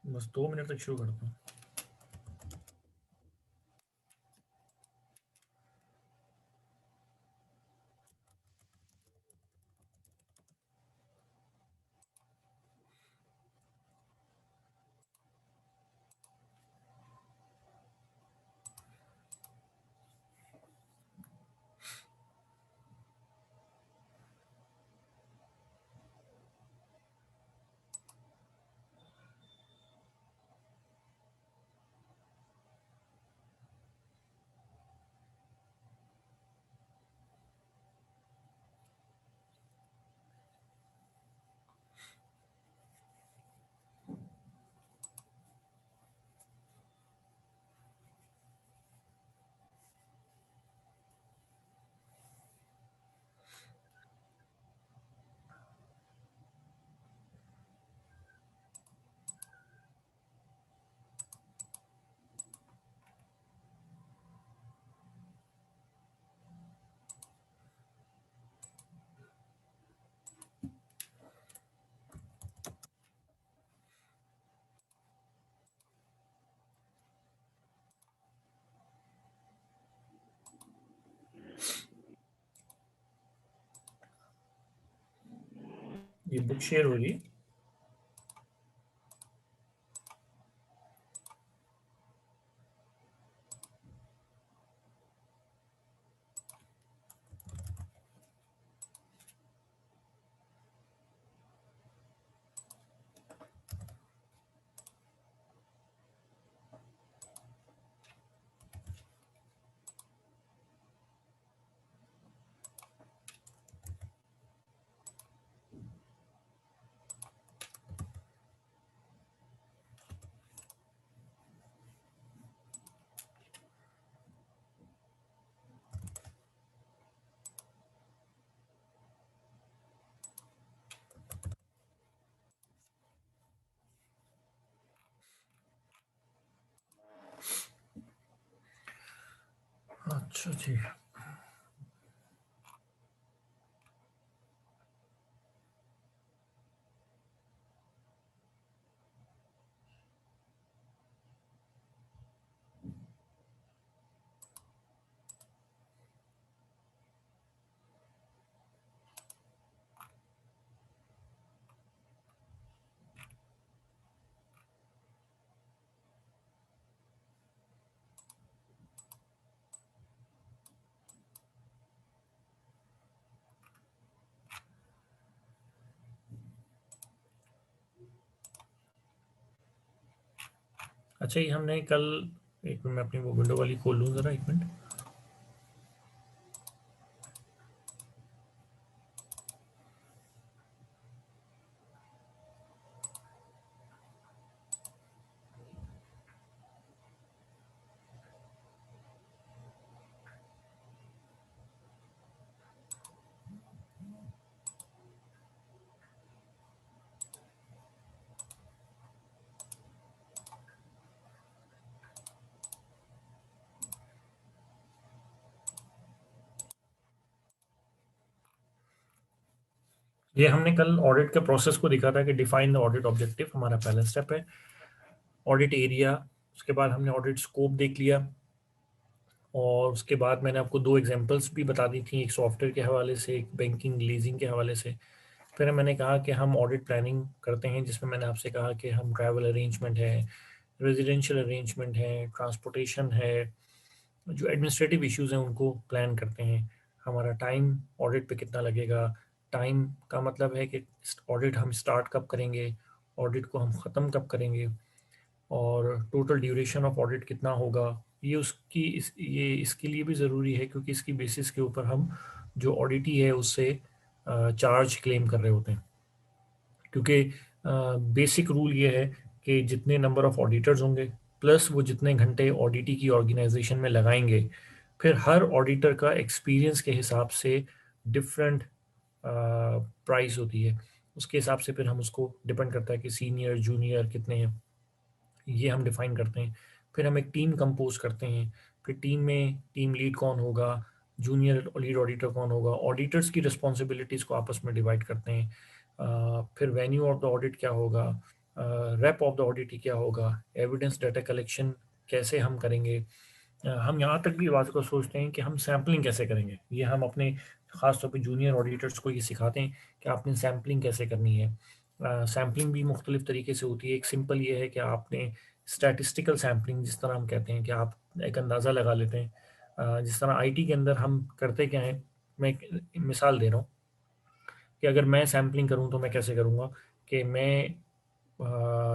बस 2 मिनट तक शुरू करता हूँ। ये बुक शेयर हो रही है। अच्छा जी। अच्छा, ये हमने कल, एक मिनट मैं अपनी वो विंडो वाली खोल लूँ ज़रा, एक मिनट। ये हमने कल ऑडिट के प्रोसेस को दिखा था कि डिफाइन द ऑडिट ऑब्जेक्टिव हमारा पहला स्टेप है। ऑडिट एरिया, उसके बाद हमने ऑडिट स्कोप देख लिया, और उसके बाद मैंने आपको दो एग्जांपल्स भी बता दी थी, एक सॉफ्टवेयर के हवाले से, एक बैंकिंग लीजिंग के हवाले से। फिर मैंने कहा कि हम ऑडिट प्लानिंग करते हैं, जिसमें मैंने आपसे कहा कि हम ट्रैवल अरेंजमेंट है, रेजिडेंशियल अरेंजमेंट है, ट्रांसपोर्टेशन है, जो एडमिनिस्ट्रेटिव इश्यूज हैं उनको प्लान करते हैं। हमारा टाइम ऑडिट पे कितना लगेगा, टाइम का मतलब है कि ऑडिट हम स्टार्ट कब करेंगे, ऑडिट को हम ख़त्म कब करेंगे, और टोटल ड्यूरेशन ऑफ ऑडिट कितना होगा। ये उसकी ये इसके लिए भी ज़रूरी है, क्योंकि इसकी बेसिस के ऊपर हम जो ऑडिटी है उससे चार्ज क्लेम कर रहे होते हैं। क्योंकि बेसिक रूल ये है कि जितने नंबर ऑफ ऑडिटर्स होंगे प्लस वो जितने घंटे ऑडिटी की ऑर्गेनाइजेशन में लगाएंगे, फिर हर ऑडिटर का एक्सपीरियंस के हिसाब से डिफरेंट प्राइस होती है। उसके हिसाब से फिर हम उसको डिपेंड करता है कि सीनियर जूनियर कितने हैं, ये हम डिफाइन करते हैं। फिर हम एक टीम कंपोज करते हैं। फिर टीम में टीम लीड कौन होगा, जूनियर लीड ऑडिटर कौन होगा, ऑडिटर्स की रिस्पॉन्सिबिलिटीज़ को आपस में डिवाइड करते हैं। फिर वेन्यू ऑफ द ऑडिट क्या होगा, रेप ऑफ द ऑडिट क्या होगा, एविडेंस डाटा कलेक्शन कैसे हम करेंगे। हम यहाँ तक भी बात को सोचते हैं कि हम सैम्पलिंग कैसे करेंगे। ये हम अपने ख़ासतौर पे जूनियर ऑडिटर्स को ये सिखाते हैं कि आपने सैम्पलिंग कैसे करनी है। सैम्पलिंग भी मुख्तलिफ तरीके से होती है। एक सिंपल ये है कि आपने स्टैटिस्टिकल सैम्पलिंग जिस तरह हम कहते हैं कि आप एक अंदाज़ा लगा लेते हैं। जिस तरह आईटी के अंदर हम करते क्या हैं, मैं एक मिसाल दे रहा हूँ कि अगर मैं सैम्पलिंग करूँ तो मैं कैसे करूँगा कि मैं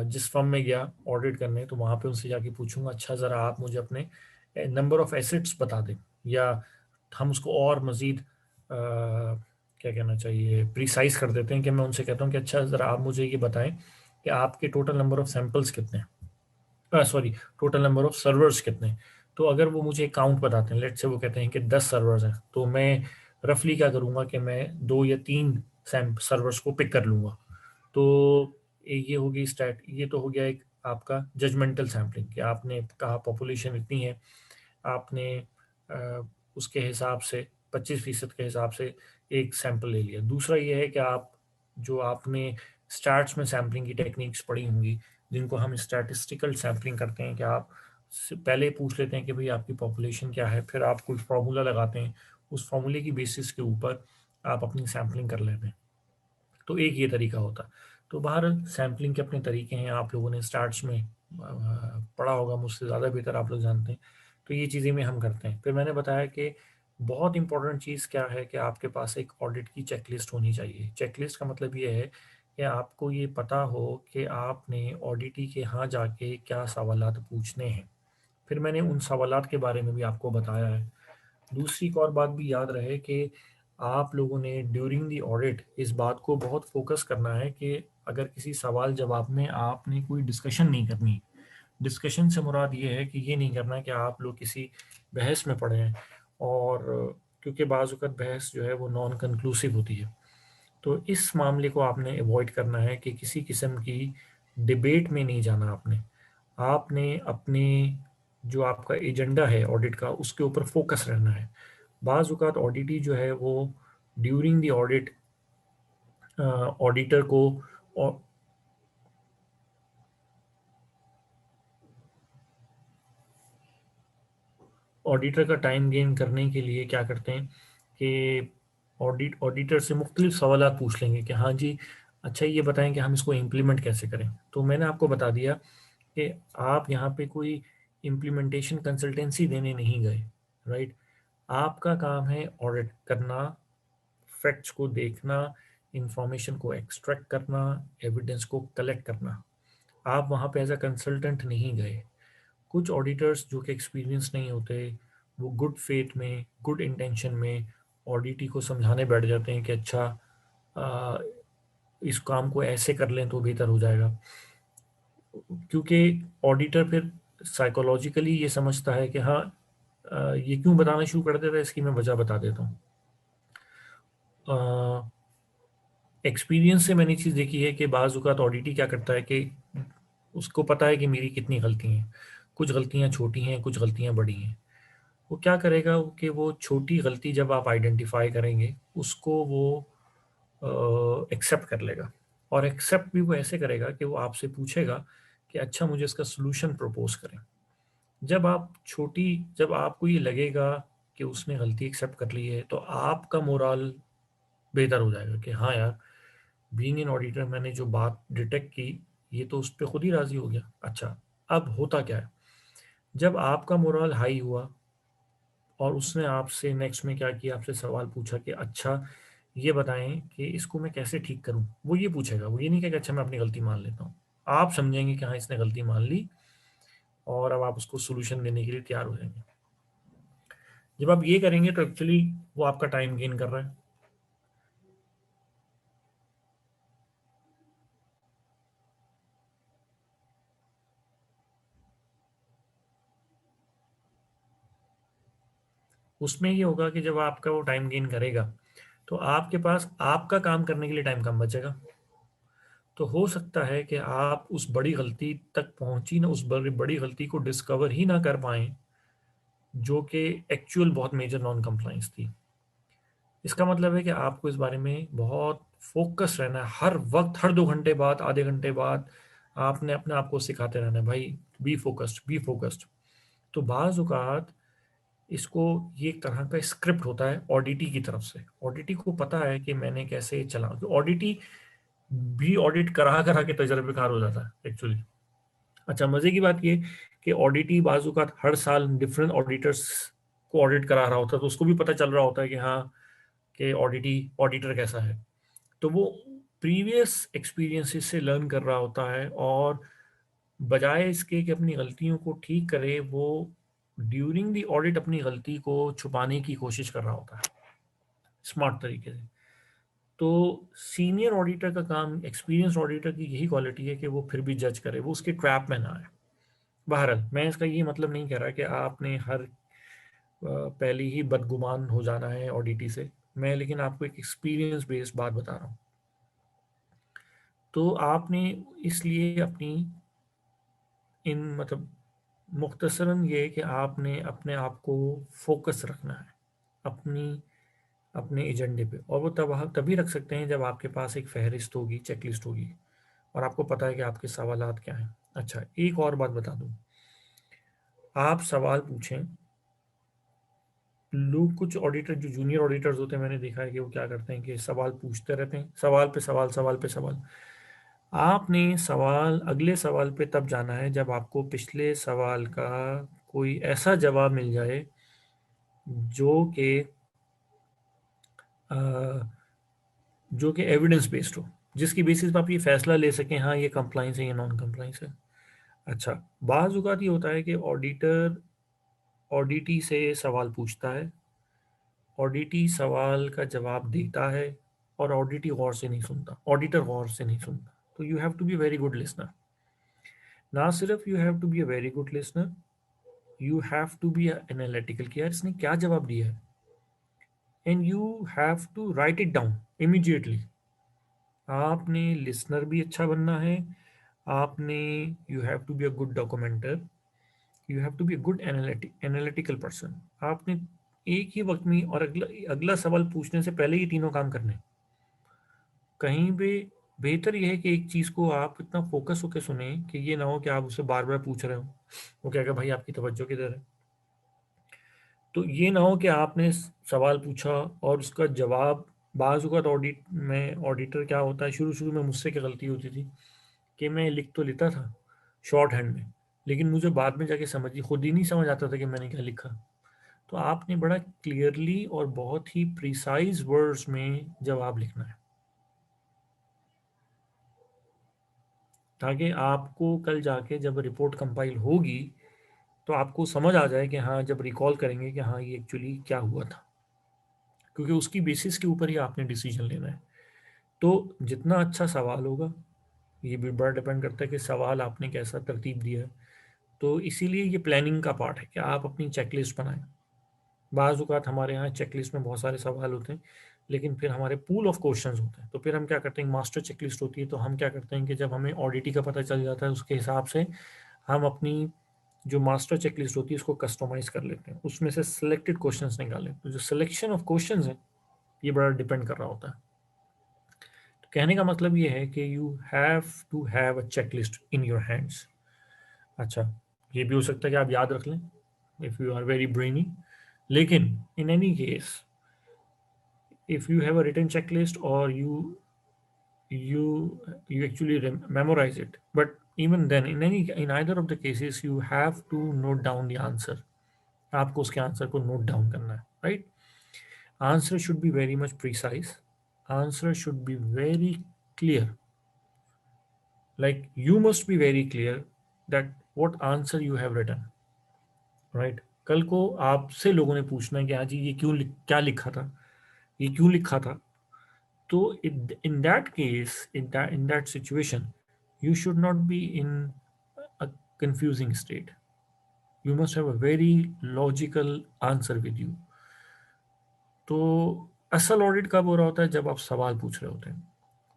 जिस फर्म में गया ऑडिट करने तो वहाँ पे उनसे जाके पूछूंगा, अच्छा ज़रा आप मुझे अपने नंबर ऑफ एसेट्स बता दें, या हम उसको और मज़ीद क्या कहना चाहिए प्रिसाइज कर देते हैं कि मैं उनसे कहता हूँ कि अच्छा ज़रा आप मुझे ये बताएं कि आपके टोटल नंबर ऑफ सैंपल्स कितने हैं, sorry total number of servers कितने हैं। तो अगर वो मुझे काउंट बताते हैं, लेट से वो कहते हैं कि 10 सर्वर्स हैं, तो मैं रफली क्या करूँगा कि मैं 2 या 3 सर्वर्स को पिक कर लूँगा। तो ये होगी स्टैट, ये तो हो गया एक आपका जजमेंटल सैम्पलिंग कि आपने कहा पॉपुलेशन इतनी है, आपने उसके हिसाब से 25% के हिसाब से एक सैंपल ले लिया। दूसरा ये है कि आप जो आपने स्टार्ट्स में सैम्पलिंग की टेक्निक्स पढ़ी होंगी, जिनको हम स्टैटिस्टिकल सैम्पलिंग करते हैं, कि आप पहले पूछ लेते हैं कि भाई आपकी पॉपुलेशन क्या है, फिर आप कोई फार्मूला लगाते हैं, उस फार्मूले की बेसिस के ऊपर आप अपनी सैम्पलिंग कर लेते हैं। तो एक ये तरीका होता है। तो बहरहाल सैम्पलिंग के अपने तरीके हैं, आप लोगों ने स्टार्ट्स में पढ़ा होगा, मुझसे ज़्यादा बेहतर आप लोग जानते हैं। तो ये चीज़ें में हम करते हैं। फिर मैंने बताया कि बहुत इंपॉर्टेंट चीज़ क्या है कि आपके पास एक ऑडिट की चेकलिस्ट होनी चाहिए। चेकलिस्ट का मतलब ये है कि आपको ये पता हो कि आपने ऑडिटी के यहाँ जाके क्या सवालात पूछने हैं। फिर मैंने उन सवालात के बारे में भी आपको बताया है। दूसरी एक और बात भी याद रहे कि आप लोगों ने ड्यूरिंग दी ऑडिट इस बात को बहुत फोकस करना है कि अगर किसी सवाल जवाब में आपने कोई डिस्कशन नहीं करनी। डिस्कशन से मुराद ये है कि ये नहीं करना कि आप लोग किसी बहस में पड़े हैं, और क्योंकि बाज़ वक़्त बहस जो है वो नॉन कंक्लूसिव होती है। तो इस मामले को आपने अवॉइड करना है कि किसी किस्म की डिबेट में नहीं जाना आपने। आपने अपने जो आपका एजेंडा है ऑडिट का उसके ऊपर फोकस रहना है। बाज़ औक़ात ऑडिटी जो है वो ड्यूरिंग द ऑडिट ऑडिटर को ऑ ऑडिटर का टाइम गेन करने के लिए क्या करते हैं कि ऑडिटर से मुख्तलिफ सवालात पूछ लेंगे कि हाँ जी, अच्छा ये बताएं कि हम इसको इम्प्लीमेंट कैसे करें। तो मैंने आपको बता दिया कि आप यहाँ पे कोई इम्प्लीमेंटेशन कंसल्टेंसी देने नहीं गए, राइट। आपका काम है ऑडिट करना, फैक्ट्स को देखना, इंफॉर्मेशन को एक्सट्रैक्ट करना, एविडेंस को कलेक्ट करना। आप वहाँ पे एज अ कंसल्टेंट नहीं गए। कुछ ऑडिटर्स जो कि एक्सपीरियंस नहीं होते, वो गुड फेथ में, गुड इंटेंशन में ऑडिटी को समझाने बैठ जाते हैं कि अच्छा आ, इस काम को ऐसे कर लें तो बेहतर हो जाएगा। क्योंकि ऑडिटर फिर साइकोलॉजिकली ये समझता है कि हाँ, ये क्यों बताना शुरू कर देता है, इसकी मैं वजह बता देता हूँ। एक्सपीरियंस से मैंने चीज़ देखी है कि बाज़ औक़ात ऑडिटी क्या करता है कि उसको पता है कि मेरी कितनी गलती हैं। कुछ गलतियाँ छोटी हैं, कुछ गलतियाँ बड़ी हैं। वो क्या करेगा कि वो छोटी गलती जब आप आइडेंटिफ़ाई करेंगे, उसको वो एक्सेप्ट कर लेगा, और एक्सेप्ट भी वो ऐसे करेगा कि वो आपसे पूछेगा कि अच्छा मुझे इसका सॉल्यूशन प्रपोज़ करें। जब आपको ये लगेगा कि उसने गलती एक्सेप्ट कर ली है, तो आपका मोरल बेहतर हो जाएगा कि हाँ यार, बीइंग एन ऑडिटर मैंने जो बात डिटेक्ट की, ये तो उस पे खुद ही राज़ी हो गया। अच्छा, अब होता क्या है, जब आपका मोरल हाई हुआ और उसने आपसे नेक्स्ट में क्या किया, आपसे सवाल पूछा कि अच्छा ये बताएं कि इसको मैं कैसे ठीक करूं, वो ये पूछेगा, वो ये नहीं कहेगा अच्छा मैं अपनी गलती मान लेता हूँ। आप समझेंगे कि हाँ इसने गलती मान ली, और अब आप उसको सोल्यूशन देने के लिए तैयार हो जाएंगे। जब आप ये करेंगे तो एक्चुअली वो आपका टाइम गेन कर रहा है। उसमें ये होगा कि जब आपका वो टाइम गेन करेगा, तो आपके पास आपका काम करने के लिए टाइम कम बचेगा। तो हो सकता है कि आप उस बड़ी गलती तक पहुंची ना, उस बड़ी बड़ी गलती को डिस्कवर ही ना कर पाएं, जो कि एक्चुअल बहुत मेजर नॉन कंप्लाइंस थी। इसका मतलब है कि आपको इस बारे में बहुत फोकस रहना है, हर वक्त, हर 2 घंटे बाद, आधे घंटे बाद आपने अपने आप को सिखाते रहना है भाई, बी फोकस्ड, बी फोकस्ड। तो बाज़ औक़ात इसको, ये एक तरह का स्क्रिप्ट होता है ऑडिटी की तरफ से। ऑडिटी को पता है कि मैंने कैसे चला, तो ऑडिटी भी ऑडिट करा करा के तजर्बेकार हो जाता है एक्चुअली। अच्छा, मजे की बात ये कि ऑडिटी बाजू का हर साल डिफरेंट ऑडिटर्स को ऑडिट करा रहा होता है, तो उसको भी पता चल रहा होता है कि हाँ, कि ऑडिटर कैसा है। तो वो प्रीवियस एक्सपीरियंसेस से लर्न कर रहा होता है, और बजाय इसके कि अपनी गलतियों को ठीक करे, वो ड्यूरिंग द ऑडिट अपनी गलती को छुपाने की कोशिश कर रहा होता है स्मार्ट तरीके से। तो सीनियर ऑडिटर का काम, एक्सपीरियंस ऑडिटर की यही क्वालिटी है कि वो फिर भी जज करे, वो उसके ट्रैप में ना आए। बहरहाल, मैं इसका ये मतलब नहीं कह रहा कि आपने हर पहले ही बदगुमान हो जाना है ऑडिटी से। मैं लेकिन आपको एक एक्सपीरियंस बेस्ड बात बता रहा हूँ। तो आपने इसलिए अपनी इन मतलब मुख्तसरन ये कि आपने अपने आप को फोकस रखना है अपनी अपने एजेंडे पे, और वो तभी रख सकते हैं जब आपके पास एक फहरिस्त होगी, चेकलिस्ट होगी, और आपको पता है कि आपके सवालात क्या हैं। अच्छा, एक और बात बता दूं, आप सवाल पूछें। लोग, कुछ ऑडिटर जो जूनियर ऑडिटर्स होते हैं, मैंने देखा है कि वो क्या करते हैं कि सवाल पूछते रहते हैं, सवाल पे सवाल, सवाल पे सवाल। आपने अगले सवाल पे तब जाना है जब आपको पिछले सवाल का कोई ऐसा जवाब मिल जाए जो कि अ, जो कि एविडेंस बेस्ड हो, जिसकी बेसिस पे आप ये फैसला ले सकें, हाँ ये कंप्लाइंस है, ये नॉन कंप्लाइंस है। अच्छा, बाज़ औक़ात ये होता है कि ऑडिटर ऑडिटी से सवाल पूछता है, ऑडिटी सवाल का जवाब देता है, और ऑडिटर गौर से नहीं सुनता। तो you have to be very good listener. ना सिर्फ you have to be a very good listener, you have to be analytical कि यार इसने क्या जवाब दिया है, and you have to write it down immediately. आपने लिसनर भी अच्छा बनना है, आपने you have to be a good documenter, you have to be a good analytical person. आपने एक ही वक्त में और अगला अगला सवाल पूछने से पहले ये तीनों काम करने हैं। कहीं भी बेहतर यह है कि एक चीज़ को आप इतना फोकस होकर सुने कि ये ना हो कि आप उसे बार बार पूछ रहे हो, वो कहेगा भाई आपकी तवज्जो किधर है। तो ये ना हो कि आपने सवाल पूछा और उसका जवाब, बाज़ औक़ात ऑडिट में ऑडिटर क्या होता है, शुरू शुरू में मुझसे क्या गलती होती थी कि मैं लिख तो लेता था शॉर्ट हैंड में, लेकिन मुझे बाद में जाके खुद ही नहीं समझ आता था कि मैंने क्या लिखा। तो आपने बड़ा क्लियरली और बहुत ही प्रिसाइज वर्ड्स में जवाब लिखना है, ताकि आपको कल जाके जब रिपोर्ट कंपाइल होगी तो आपको समझ आ जाए कि हाँ, जब रिकॉल करेंगे कि हाँ ये एक्चुअली क्या हुआ था, क्योंकि उसकी बेसिस के ऊपर ही आपने डिसीजन लेना है। तो जितना अच्छा सवाल होगा, ये भी बड़ा डिपेंड करता है कि सवाल आपने कैसा तरतीब दिया है। तो इसीलिए ये प्लानिंग का पार्ट है कि आप अपनी चेकलिस्ट बनाएं। बाज़ औक़ात हमारे यहाँ चेकलिस्ट में बहुत सारे सवाल होते हैं, लेकिन फिर हमारे पूल ऑफ क्वेश्चंस होते हैं, तो फिर हम क्या करते हैं, मास्टर चेकलिस्ट होती है, तो हम क्या करते हैं कि जब हमें ऑडिटी का पता चल जाता है उसके हिसाब से हम अपनी जो मास्टर चेकलिस्ट होती है उसको कस्टमाइज कर लेते हैं, उसमें से सिलेक्टेड क्वेश्चंस निकालें। तो जो सिलेक्शन ऑफ क्वेश्चंस है, ये बड़ा डिपेंड कर रहा होता है। तो कहने का मतलब ये है कि you have to have a checklist in your hands. अच्छा, ये भी हो सकता है कि आप याद रख लें if you are very brainy, लेकिन in any case if you have a written checklist, or you actually memorize it, but even then in either of the cases you have to note down the answer। आपको उसके answer को note down करना है, right. Answer should be very much precise, answer should be very clear, like you must be very clear that what answer you have written, right. कल को आपसे लोगों ने पूछना है कि हाँ जी ये क्या लिखा था, ये क्यों लिखा था। तो in that case, in that situation, you should not be in a confusing state. You must have a very logical answer with you। तो असल ऑडिट कब हो रहा होता है, जब आप सवाल पूछ रहे होते हैं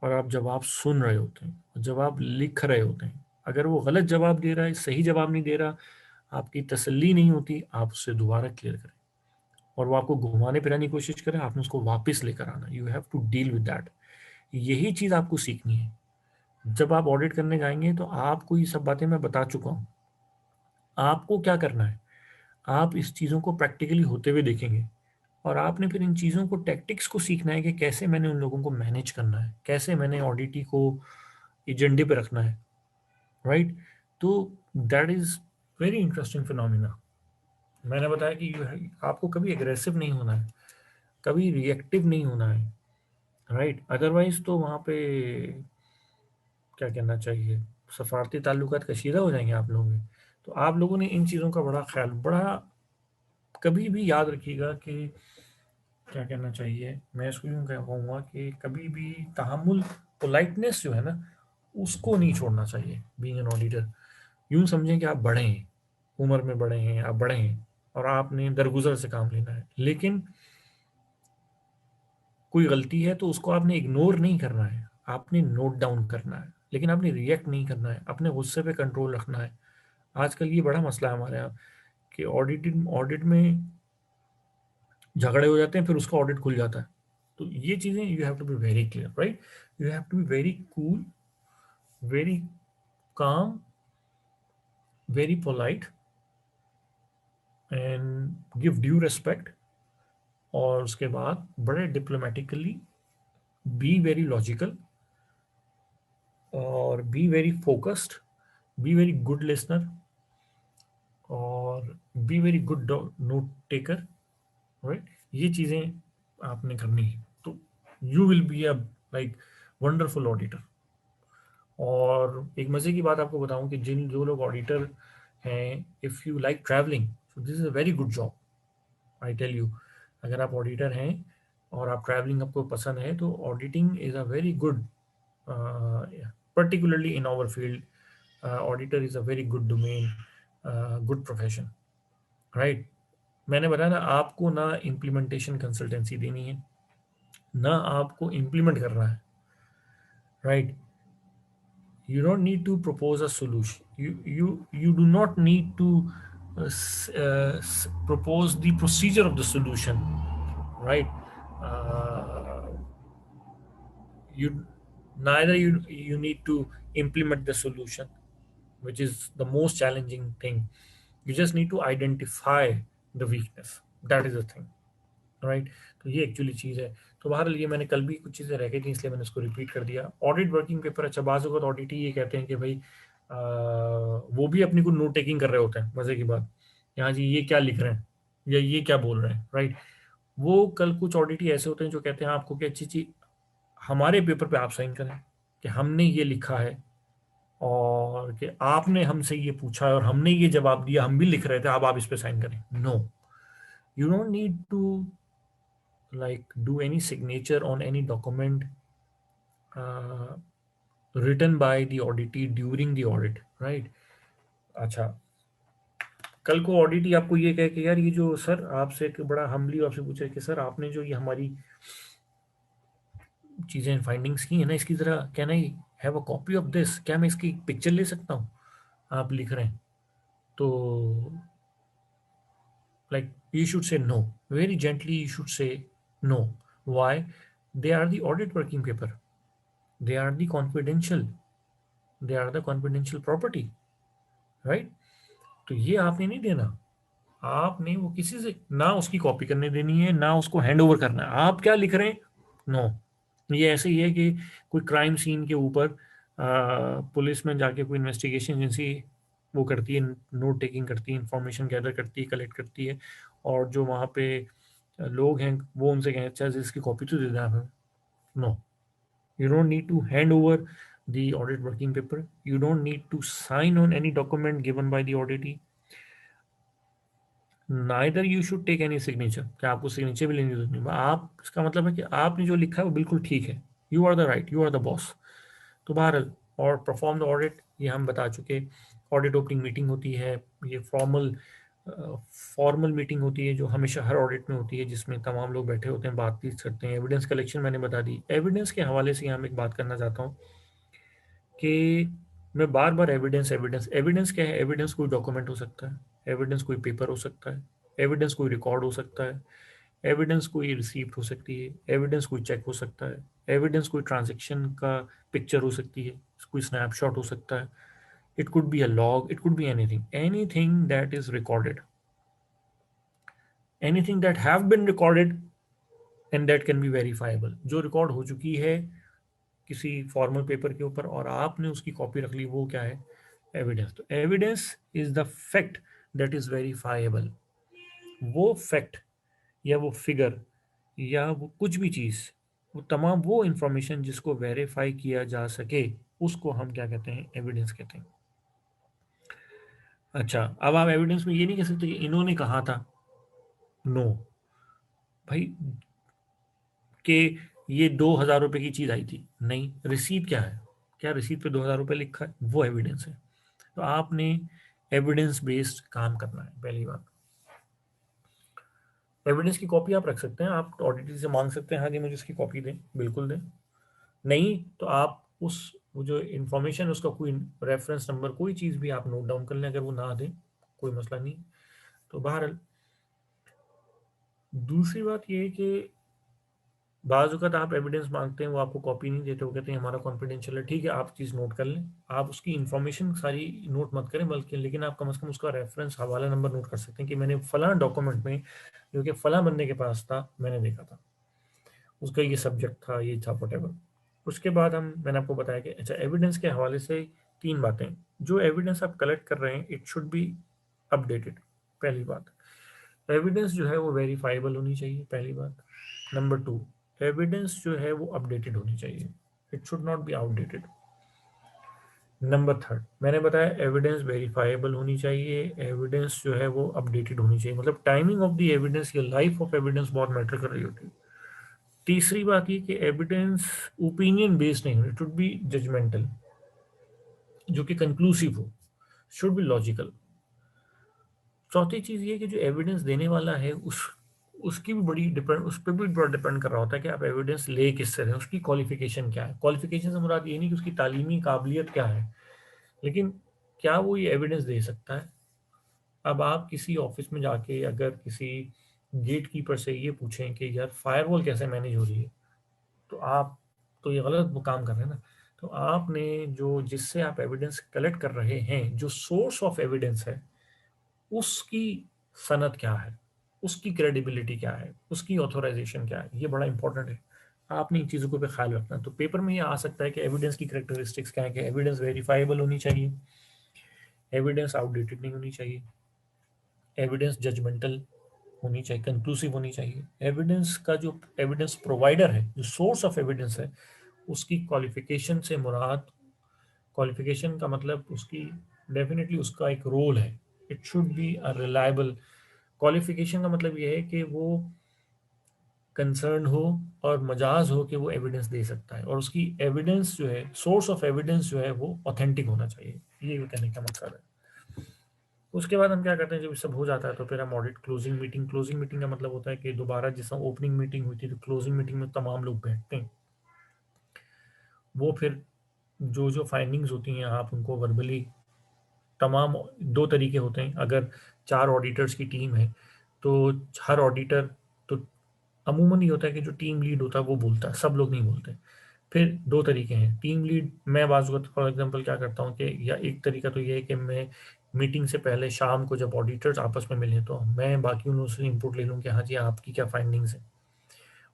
और आप जवाब सुन रहे होते हैं और जवाब लिख रहे होते हैं। अगर वो गलत जवाब दे रहा है, सही जवाब नहीं दे रहा, आपकी तसल्ली नहीं होती, आप उससे दोबारा क्लियर करें। और वो आपको घुमाने फिराने की कोशिश करे, आपने उसको वापस लेकर आना। You have to deal with that. यही चीज़ आपको सीखनी है। जब आप ऑडिट करने जाएंगे तो आपको ये सब बातें मैं बता चुका हूँ। आपको क्या करना है, आप इस चीज़ों को प्रैक्टिकली होते हुए देखेंगे और आपने फिर इन चीज़ों को, टैक्टिक्स को सीखना है कि कैसे मैंने उन लोगों को मैनेज करना है, कैसे मैंने ऑडिटी को एजेंडे पे रखना है, राइट। तो that is very interesting phenomena. मैंने बताया कि आपको कभी एग्रेसिव नहीं होना है, कभी रिएक्टिव नहीं होना है, राइट। अदरवाइज तो वहाँ पे क्या कहना चाहिए, सफारती ताल्लुकात कशीदा हो जाएंगे आप लोगों के। तो आप लोगों ने इन चीज़ों का बड़ा ख्याल, बड़ा कभी भी याद रखिएगा कि क्या कहना चाहिए, मैं इसको यूँ कहूँगा कि कभी भी तहम्मुल, पोलाइटनेस जो है ना, उसको नहीं छोड़ना चाहिए बीइंग एन ऑडिटर। यूँ समझें कि आप बड़े हैं, उम्र में बड़े हैं, आप बड़े हैं और आपने दरगुजर से काम लेना है, लेकिन कोई गलती है तो उसको आपने इग्नोर नहीं करना है, आपने नोट डाउन करना है, लेकिन आपने रिएक्ट नहीं करना है, अपने गुस्से पे कंट्रोल रखना है। आजकल ये बड़ा मसला है हमारे यहाँ कि ऑडिट में झगड़े हो जाते हैं, फिर उसका ऑडिट खुल जाता है। तो ये चीज़ें you have to be very clear, right. You have to be very cool, very calm, very polite and give due respect. और उसके बाद बड़े डिप्लोमेटिकली बी वेरी लॉजिकल और be very focused, be very good listener और be very good note taker, right. ये चीज़ें आपने करनी है तो you will be a like wonderful auditor. और एक मज़े की बात आपको बताऊं कि जो लोग ऑडिटर हैं, if you like travelling, so this is a very good job, I tell you. अगर आप ऑडिटर हैं और आप ट्रैवलिंग आपको पसंद है तो auditing is a very good, particularly in our field, auditor is a very good domain, good profession, right। मैंने बताया ना, आपको ना इम्प्लीमेंटेशन कंसल्टेंसी देनी है, ना आपको इम्प्लीमेंट करना है, right. You don't need to propose a solution. You do not need to propose the procedure of the solution, right. uh, you neither you need to implement the solution, which is the most challenging thing. You just need to identify the weakness, that is the thing, right. तो ये actually चीज़ है। तो बहरहाल ये मैंने कल भी कुछ चीज़ें रह गई थी इसलिए मैंने इसको रिपीट कर दिया। ऑडिट वर्किंग पेपर, अच्छा बाज़ वक़्त ऑडिट ही ये कहते हैं कि भाई वो भी अपनी को नोट टेकिंग कर रहे होते हैं, मज़े की बात, यहाँ जी ये क्या लिख रहे हैं या ये क्या बोल रहे हैं, राइट। वो कल कुछ ऑडिट ही ऐसे होते हैं जो कहते हैं आपको कि अच्छी चीज हमारे पेपर पे आप साइन करें कि हमने ये लिखा है और कि आपने हमसे ये पूछा है और हमने ये जवाब दिया, हम भी लिख रहे थे, अब आप इस पे साइन करें। No, you don't need to like do any signature on any document uh, written by the auditee during the audit, right। अच्छा, कल को ऑडिटी आपको ये कहे कि यार ये जो सर आपसे एक बड़ा हम्बली आपसे पूछा कि सर आपने जो ये हमारी चीज़ें फाइंडिंग्स की है ना, इसकी ज़रा can I have a copy of this, क्या मैं इसकी पिक्चर ले सकता हूँ, आप लिख रहे हैं तो like you should say no, very gently you should say no। why? They are the audit working paper, they are the confidential, they are the confidential property, right. तो ये आपने नहीं देना, आपने वो किसी से ना उसकी कॉपी करने देनी है ना उसको हैंड ओवर करना है। आप क्या लिख रहे हैं, नो। ये ऐसे ही है कि कोई क्राइम सीन के ऊपर पुलिस में जाके कोई इन्वेस्टिगेशन एजेंसी वो करती है, नोट टेकिंग करती है, इंफॉर्मेशन गैदर करती है, कलेक्ट करती है, और जो वहाँ पे लोग हैं वो उनसे कहें अच्छा इसकी कॉपी तो दे दें आप। No, you don't need to hand over the audit working paper. You don't need to sign on any document given by the auditee. Neither you should take any signature, क्या आपको सिग्नेचर भी लेनी जरूरत नहीं। आप, इसका मतलब है कि आपने जो लिखा है वो बिल्कुल ठीक है, you are the right, you are the boss. तो बहरहाल, और परफॉर्म द ऑडिट ये हम बता चुके। ऑडिट ओपनिंग मीटिंग होती है, ये फॉर्मल मीटिंग होती है जो हमेशा हर ऑडिट में होती है, जिसमें तमाम लोग बैठे होते हैं, बातचीत करते हैं। एविडेंस कलेक्शन मैंने बता दी। एविडेंस के हवाले से यहाँ मैं एक बात करना चाहता हूँ कि मैं बार बार एविडेंस एविडेंस एविडेंस क्या है। एविडेंस कोई डॉक्यूमेंट हो सकता है, एविडेंस कोई पेपर हो सकता है, एविडेंस कोई रिकॉर्ड हो सकता है, एविडेंस कोई रिसीप्ट हो सकती है, एविडेंस कोई चेक हो सकता है, एविडेंस कोई ट्रांजेक्शन का पिक्चर हो सकती है, कोई स्नैपशॉट हो सकता है, it could be a log, it could be anything that is recorded, anything that have been recorded and that can be verifiable, जो रिकॉर्ड हो चुकी है किसी फॉर्मल पेपर के ऊपर और आपने उसकी कॉपी रख ली, वो क्या है? एविडेंस। तो evidence is the fact that is verifiable. वो फैक्ट या वो फिगर या वो कुछ भी चीज, वो तमाम वो इंफॉर्मेशन जिसको वेरीफाई किया जा सके, उसको हम क्या कहते हैं? एविडेंस कहते हैं। अच्छा, अब आप एविडेंस में ये नहीं कह सकते कि इन्होंने कहा था। नो भाई, कि ये 2,000 रुपए की चीज आई थी, नहीं। रिसीट क्या है? क्या रिसीट पे 2,000 रुपए लिखा है? वो एविडेंस है। तो आपने एविडेंस बेस्ड काम करना है, पहली बात। एविडेंस की कॉपी आप रख सकते हैं, आप ऑडिटर से मांग सकते हैं, हाँ जी मुझे इसकी कॉपी दें, बिल्कुल दें। नहीं तो आप उस वो जो इंफॉर्मेशन, उसका कोई रेफरेंस नंबर, कोई चीज़ भी आप नोट डाउन कर लें, अगर वो ना दें कोई मसला नहीं। तो बहरहाल, दूसरी बात ये है कि बाज़ वक़्त आप एविडेंस मांगते हैं, वो आपको कॉपी नहीं देते, वो कहते हैं हमारा कॉन्फिडेंशियल है। ठीक है, आप चीज़ नोट कर लें, आप उसकी इन्फॉर्मेशन सारी नोट मत करें, बल्कि लेकिन आप कम से कम उसका रेफरेंस, हवाला नंबर नोट कर सकते हैं कि मैंने फलां डॉक्यूमेंट में, जो कि फलां बंदे के पास था, मैंने देखा था, उसका ये सब्जेक्ट था, ये था, वटेवर। उसके बाद मैंने आपको बताया कि अच्छा, एविडेंस के हवाले से तीन बातें। जो एविडेंस आप कलेक्ट कर रहे हैं, इट शुड बी अपडेटेड, पहली बात। एविडेंस जो है वो वेरीफाइबल होनी चाहिए, पहली बात। नंबर टू, एविडेंस जो है वो अपडेटेड होनी चाहिए, it should not be outdated. Number third, मैंने बताया एविडेंस वेरीफाइबल होनी चाहिए, एविडेंस जो है वो अपडेटेड होनी चाहिए, मतलब टाइमिंग ऑफ द एविडेंस या लाइफ ऑफ एविडेंस बहुत मैटर कर रही होती है। तीसरी बात ये कि एविडेंस ओपिनियन बेस्ड नहीं, इट शुड बी जजमेंटल, जो कि कंक्लूसिव हो, शुड बी लॉजिकल। चौथी चीज ये कि जो एविडेंस देने वाला है, उसकी भी बड़ी डिपेंड, उस पर भी बड़ा डिपेंड कर रहा होता है कि आप एविडेंस ले किससे रहे हैं, उसकी क्वालिफिकेशन क्या है। क्वालिफिकेशन से मुराद ये नहीं कि उसकी तालीमी काबिलियत क्या है, लेकिन क्या वो ये एविडेंस दे सकता है। अब आप किसी ऑफिस में जाके अगर किसी गेट कीपर से ये पूछें कि यार फायरवॉल कैसे मैनेज हो रही है, तो आप तो ये गलत काम कर रहे हैं ना। तो आपने जो जिससे आप एविडेंस कलेक्ट कर रहे हैं, जो सोर्स ऑफ एविडेंस है, उसकी सनद क्या है, उसकी क्रेडिबिलिटी क्या है, उसकी ऑथोराइजेशन क्या है, ये बड़ा इंपॉर्टेंट है। आपने इन चीज़ों को पे ख्याल रखना है। तो पेपर में ये आ सकता है कि एविडेंस की करेक्टरिस्टिक्स क्या है, कि एविडेंस वेरीफाइबल होनी चाहिए, एविडेंस आउटडेटेड नहीं होनी चाहिए, एविडेंस जजमेंटल होनी चाहिए, कंक्लूसिव होनी चाहिए। एविडेंस का जो एविडेंस प्रोवाइडर है, जो सोर्स ऑफ एविडेंस है, उसकी क्वालिफिकेशन से मुराद, क्वालिफिकेशन का मतलब उसकी डेफिनेटली उसका एक रोल है, it should be a reliable. Qualification का मतलब ये है कि वो कंसर्न हो और मजाज हो कि वो एविडेंस दे सकता है, और उसकी एविडेंस जो है, सोर्स ऑफ एविडेंस जो है, वो ऑथेंटिक होना चाहिए। ये कहने का मकसद है। उसके बाद हम क्या करते हैं, जब सब हो जाता है तो फिर हम audit closing meeting, closing meeting का मतलब होता है कि दोबारा जिस ओपनिंग मीटिंग हुई थी, तो क्लोजिंग मीटिंग में तमाम लोग बैठते हैं। वो फिर जो जो फाइंडिंग्स होती हैं, आप उनको वर्बली, तमाम दो तरीके होते हैं। अगर 4 ऑडिटर्स की टीम है, तो हर ऑडिटर, तो अमूमन ये होता है कि जो टीम लीड होता है वो बोलता है, सब लोग नहीं बोलते। फिर दो तरीके हैं टीम लीड, मैं बाजू फॉर एग्जांपल क्या करता हूँ कि, या एक तरीका तो ये है कि मैं मीटिंग से पहले शाम को जब ऑडिटर्स आपस में मिलें, तो मैं बाकी उनसे से इनपुट ले लूँ कि हाँ जी आपकी क्या फाइंडिंग्स है,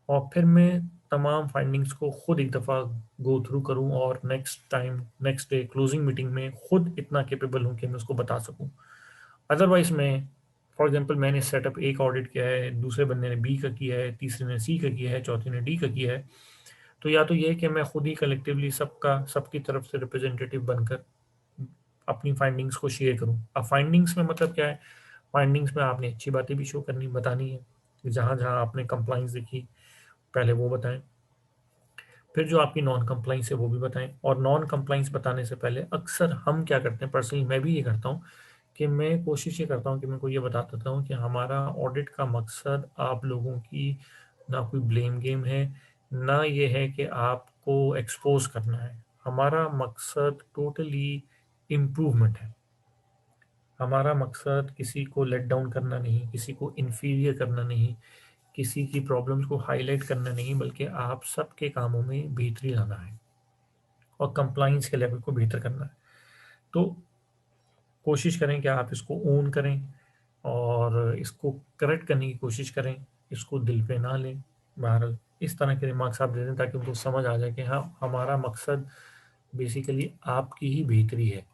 और फिर मैं तमाम फाइंडिंग्स को खुद एक दफ़ा गो थ्रू करूँ, और नेक्स्ट डे क्लोजिंग मीटिंग में खुद इतना केपेबल हूँ कि मैं उसको बता सकूँ। अदरवाइज मैं, फॉर एग्जांपल मैंने सेटअप एक ऑडिट किया है, दूसरे बंदे ने बी का किया है, तीसरे ने सी का किया है, चौथे ने डी का किया है, तो या तो ये है कि मैं खुद ही कलेक्टिवली सबकी तरफ से रिप्रेजेंटेटिव बनकर अपनी फाइंडिंग्स को शेयर करूं। अब फाइंडिंग्स में मतलब क्या है? फाइंडिंग्स में आपने अच्छी बातें भी शो करनी, बतानी है, कि जहाँ जहाँ आपने कंप्लाइंस देखी पहले वो बताएं, फिर जो आपकी नॉन कंप्लाइंस है वो भी बताएं। और नॉन कंप्लाइंस बताने से पहले अक्सर हम क्या करते हैं, पर्सनली मैं भी ये करता हूँ, कि मैं कोशिश ये करता हूँ कि मैं को ये बता देता हूँ कि हमारा ऑडिट का मकसद आप लोगों की ना कोई ब्लेम गेम है, ना ये है कि आपको एक्सपोज करना है। हमारा मकसद टोटली इम्प्रूवमेंट है। हमारा मकसद किसी को लेट डाउन करना नहीं, किसी को इन्फीरियर करना नहीं, किसी की प्रॉब्लम्स को हाईलाइट करना नहीं, बल्कि आप सबके कामों में बेहतरी लाना है और कंप्लाइंस के लेवल को बेहतर करना है। तो कोशिश करें कि आप इसको ओन करें और इसको करेक्ट करने की कोशिश करें, इसको दिल पे ना लें। बहरहाल इस तरह के रिमार्क्स आप दे दें ताकि उनको समझ आ जाए कि हाँ, हमारा मकसद बेसिकली आपकी ही बेहतरी है।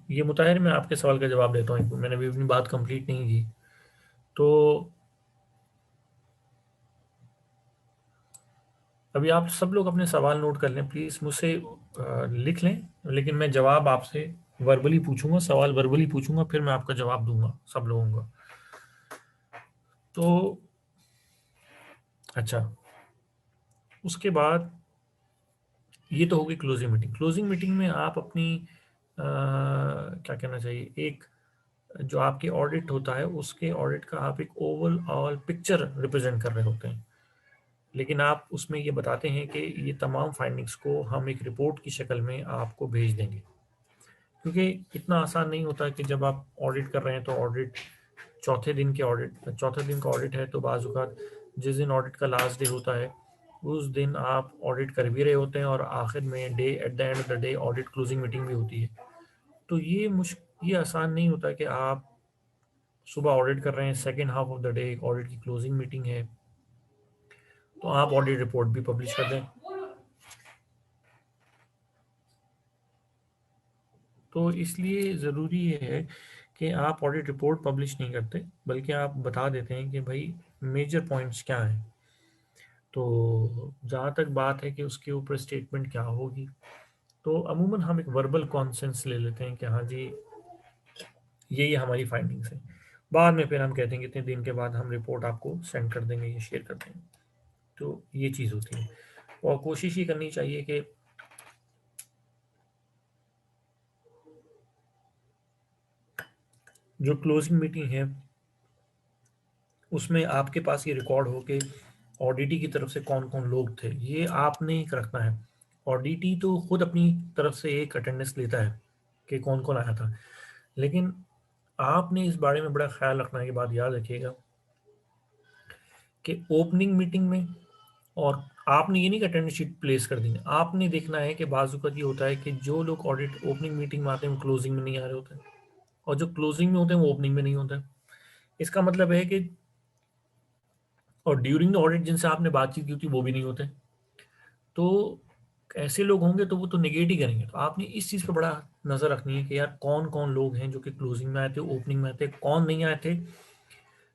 ये मुताहिर, मैं आपके सवाल का जवाब देता हूँ, मैंने अभी अपनी बात कंप्लीट नहीं की। तो अभी आप सब लोग अपने सवाल नोट कर लें प्लीज़, मुझसे लिख लें, लेकिन मैं जवाब आपसे वर्बली पूछूंगा, सवाल वर्बली पूछूंगा, फिर मैं आपका जवाब दूंगा सब लोगों का। तो अच्छा, उसके बाद ये तो होगी क्लोजिंग मीटिंग। क्लोजिंग मीटिंग में आप अपनी क्या कहना चाहिए, एक जो आपके ऑडिट होता है उसके ऑडिट का आप एक ओवरऑल पिक्चर रिप्रेजेंट कर रहे होते हैं, लेकिन आप उसमें ये बताते हैं कि ये तमाम फाइंडिंग्स को हम एक रिपोर्ट की शक्ल में आपको भेज देंगे। क्योंकि इतना आसान नहीं होता कि जब आप ऑडिट कर रहे हैं तो ऑडिट चौथे दिन का ऑडिट है, तो बाज़ जिस दिन ऑडिट का लास्ट डे होता है उस दिन आप ऑडिट कर भी रहे होते हैं और आखिर में day at the end of the day audit closing meeting भी होती है। तो ये आसान नहीं होता कि आप सुबह ऑडिट कर रहे हैं, second half of the day audit की क्लोजिंग मीटिंग है, तो आप ऑडिट रिपोर्ट भी पब्लिश कर दें। तो इसलिए ज़रूरी ये है कि आप ऑडिट रिपोर्ट पब्लिश नहीं करते, बल्कि आप बता देते हैं कि भाई मेजर पॉइंट्स क्या हैं। तो जहाँ तक बात है कि उसके ऊपर स्टेटमेंट क्या होगी, तो अमूमन हम एक वर्बल कॉन्सेंस ले लेते हैं कि हाँ जी, ये हमारी फाइंडिंग्स हैं। बाद में फिर हम कहते हैं कि इतने दिन के बाद हम रिपोर्ट आपको सेंड कर देंगे या शेयर कर देंगे। तो ये चीज़ होती है, और कोशिश ये करनी चाहिए कि जो क्लोजिंग मीटिंग है उसमें आपके पास ये रिकॉर्ड हो कि ऑडिटी की तरफ से कौन कौन लोग थे, ये आपने एक रखना है। ऑडिटी तो खुद अपनी तरफ से एक अटेंडेंस लेता है कि कौन कौन आया था, लेकिन आपने इस बारे में बड़ा ख्याल रखना है कि बात याद रखिएगा कि ओपनिंग मीटिंग में, और आपने ये नहीं कि अटेंडेंस शीट प्लेस कर दी है, आपने देखना है कि बाज़-औक़ात ये होता है कि जो लोग ऑडिट ओपनिंग मीटिंग में आते हैं वो क्लोजिंग में नहीं आ रहे होते हैं, और जो क्लोजिंग में होते हैं वो ओपनिंग में नहीं होते हैं। इसका मतलब है कि और ड्यूरिंग द ऑडिट जिनसे आपने बातचीत की थी वो भी नहीं होते। तो ऐसे लोग होंगे तो वो तो नेगेट ही करेंगे। तो आपने इस चीज़ पे बड़ा नज़र रखनी है कि यार कौन-कौन लोग हैं जो कि क्लोजिंग में आए थे, ओपनिंग में आए थे, कौन नहीं आए थे,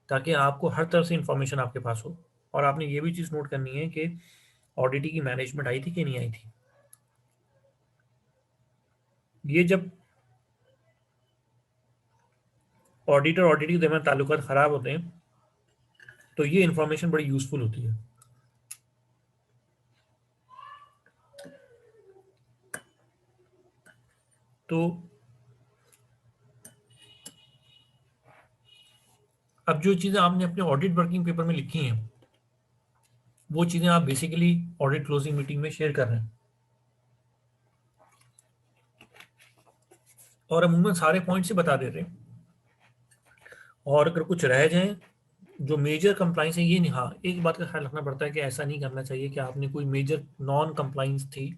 ताकि आपको हर तरफ से इन्फॉर्मेशन आपके पास हो। और आपने ये भी चीज़ नोट करनी है कि ऑडिटी की मैनेजमेंट आई थी कि नहीं आई थी। ये जब ऑडिटर ऑडिटी के दरमियान ताल्लुकात ख़राब होते हैं तो ये इन्फॉर्मेशन बड़ी यूज़फुल होती है। तो अब जो चीज़ें आपने अपने ऑडिट वर्किंग पेपर में लिखी हैं वो चीज़ें आप बेसिकली ऑडिट क्लोजिंग मीटिंग में शेयर कर रहे हैं, और अमूमन सारे पॉइंट्स ही बता देते हैं। और अगर कुछ रह जाए जो मेजर कंप्लाइंस है, ये नहीं, हाँ एक बात का ख्याल रखना पड़ता है कि ऐसा नहीं करना चाहिए कि आपने कोई मेजर नॉन कंप्लाइंस थी,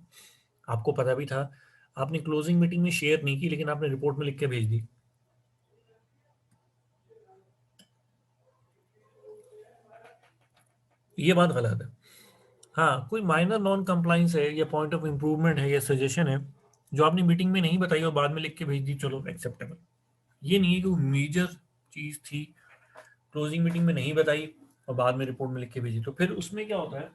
आपको पता भी था, आपने क्लोजिंग मीटिंग में शेयर नहीं की, लेकिन आपने रिपोर्ट में लिख के भेज दी। ये बात गलत है। हाँ, कोई माइनर नॉन कंप्लाइंस है या पॉइंट ऑफ इम्प्रूवमेंट है या सजेशन है जो आपने मीटिंग में नहीं बताई और बाद में लिख के भेज दी, चलो एक्सेप्टेबल। ये नहीं है कि वो मेजर चीज़ थी, क्लोजिंग मीटिंग में नहीं बताई और बाद में रिपोर्ट में लिख के भेजी, तो फिर उसमें क्या होता है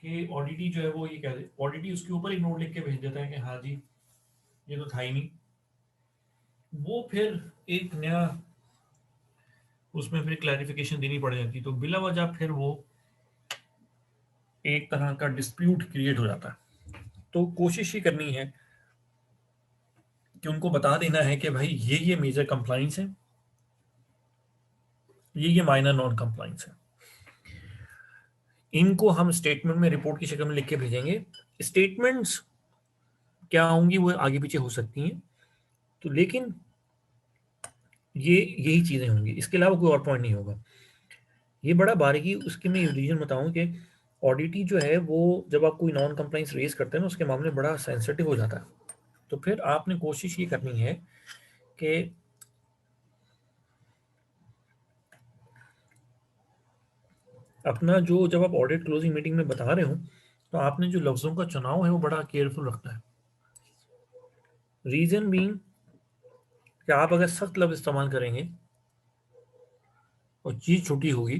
कि ऑडिटी जो है वो ये कह दे, ऑडिटी उसके ऊपर एक नोट लिख के भेज देता है कि हाँ जी ये तो था ही नहीं। वो फिर एक नया उसमें फिर क्लैरिफिकेशन देनी पड़ जाती, तो बिला वजह फिर वो एक तरह का डिस्प्यूट क्रिएट हो जाता है। तो कोशिश ये करनी है कि उनको बता देना है कि भाई ये मेजर कंप्लाइंस है, ये माइनर नॉन कंप्लाइंस है। इनको हम स्टेटमेंट में रिपोर्ट की शक्ल में लिख के भेजेंगे। स्टेटमेंट्स क्या होंगी वो आगे पीछे हो सकती हैं, तो लेकिन ये यही चीजें होंगी, इसके अलावा कोई और पॉइंट नहीं होगा। ये बड़ा बारीकी उसके मैं रीजन बताऊं कि ऑडिटी जो है वो जब आप कोई नॉन कंप्लाइंस रेज करते हैं ना उसके मामले में बड़ा सेंसिटिव हो जाता है। तो फिर आपने कोशिश ये करनी है कि अपना जो जब आप ऑडिट क्लोजिंग मीटिंग में बता रहे हो तो आपने जो लफ्जों का चुनाव है वो बड़ा केयरफुल रखना है। रीजन बीइंग कि आप अगर सख्त लफ्ज इस्तेमाल करेंगे और चीज छोटी होगी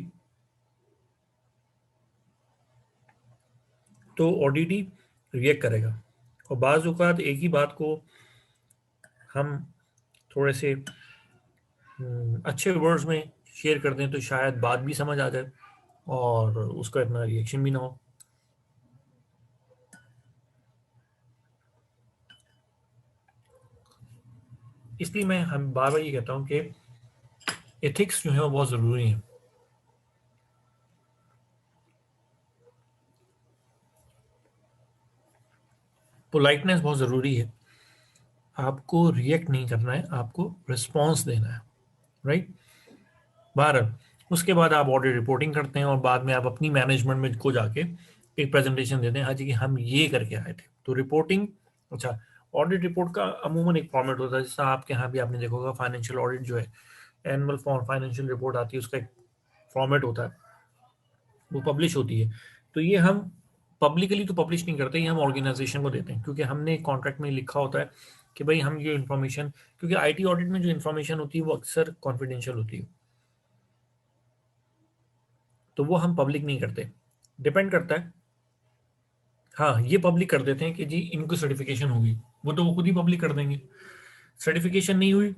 तो ऑडिटी रिएक्ट करेगा। और बाज़ औक़ात एक ही बात को हम थोड़े से अच्छे वर्ड्स में शेयर कर दें तो शायद बात भी समझ आ जाए और उसका इतना रिएक्शन भी ना हो। इसलिए मैं हम बार बार ये कहता हूँ कि एथिक्स जो है वो बहुत ज़रूरी है। पोलाइटनेस बहुत ज़रूरी है। आपको रिएक्ट नहीं करना है, आपको रिस्पॉन्स देना है, राइट। बहरहाल उसके बाद आप ऑडिट रिपोर्टिंग करते हैं और बाद में आप अपनी मैनेजमेंट में को जाके एक प्रेजेंटेशन देते हैं, हाँ जी कि हम ये करके आए थे। तो रिपोर्टिंग, अच्छा, ऑडिट रिपोर्ट का अमूमन एक फॉर्मेट होता है, जैसा आपके यहाँ भी आपने देखा होगा फाइनेंशियल ऑडिट जो है, एनुअल फॉर्म फाइनेंशियल रिपोर्ट आती है, उसका एक फॉर्मेट होता है, वो पब्लिश होती है। तो ये हम पब्लिकली तो पब्लिश नहीं करते, ये हम ऑर्गेनाइजेशन को देते हैं क्योंकि हमने कॉन्ट्रैक्ट में लिखा होता है कि भाई हम ये इन्फॉर्मेशन, क्योंकि आईटी ऑडिट में जो इन्फॉर्मेशन होती है वो अक्सर कॉन्फिडेंशियल होती है, तो वो हम पब्लिक नहीं करते। डिपेंड करता है। हाँ, ये पब्लिक कर देते हैं कि जी इनको सर्टिफिकेशन होगी, वो तो वो खुद ही पब्लिक कर देंगे। सर्टिफिकेशन नहीं हुई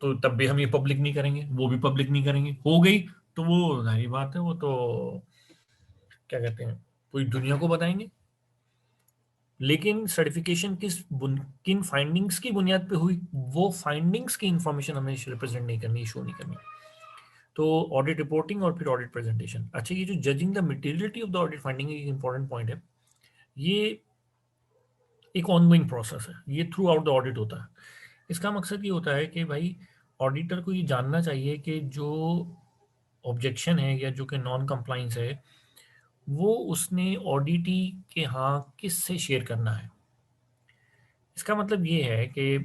तो तब भी हम ये पब्लिक नहीं करेंगे, वो भी पब्लिक नहीं करेंगे। हो गई तो वो जाहिर बात है, वो तो क्या कहते हैं पूरी दुनिया को बताएंगे। लेकिन सर्टिफिकेशन किन फाइंडिंग्स की बुनियाद पे हुई, वो फाइंडिंग्स की इंफॉर्मेशन हमें रिप्रेजेंट नहीं करनी, शो नहीं करनी। तो ऑडिट रिपोर्टिंग और फिर ऑडिट प्रेजेंटेशन। अच्छा, ये जो judging the materiality of the audit finding एक इंपॉर्टेंट पॉइंट है। ये एक ऑनगोइंग प्रोसेस है, ये थ्रू आउट द ऑडिट होता है। इसका मकसद ये होता है कि भाई ऑडिटर को ये जानना चाहिए कि जो ऑब्जेक्शन है या जो कि नॉन कंप्लाइंस है वो उसने ऑडिटी के यहाँ किस से शेयर करना है। इसका मतलब ये है कि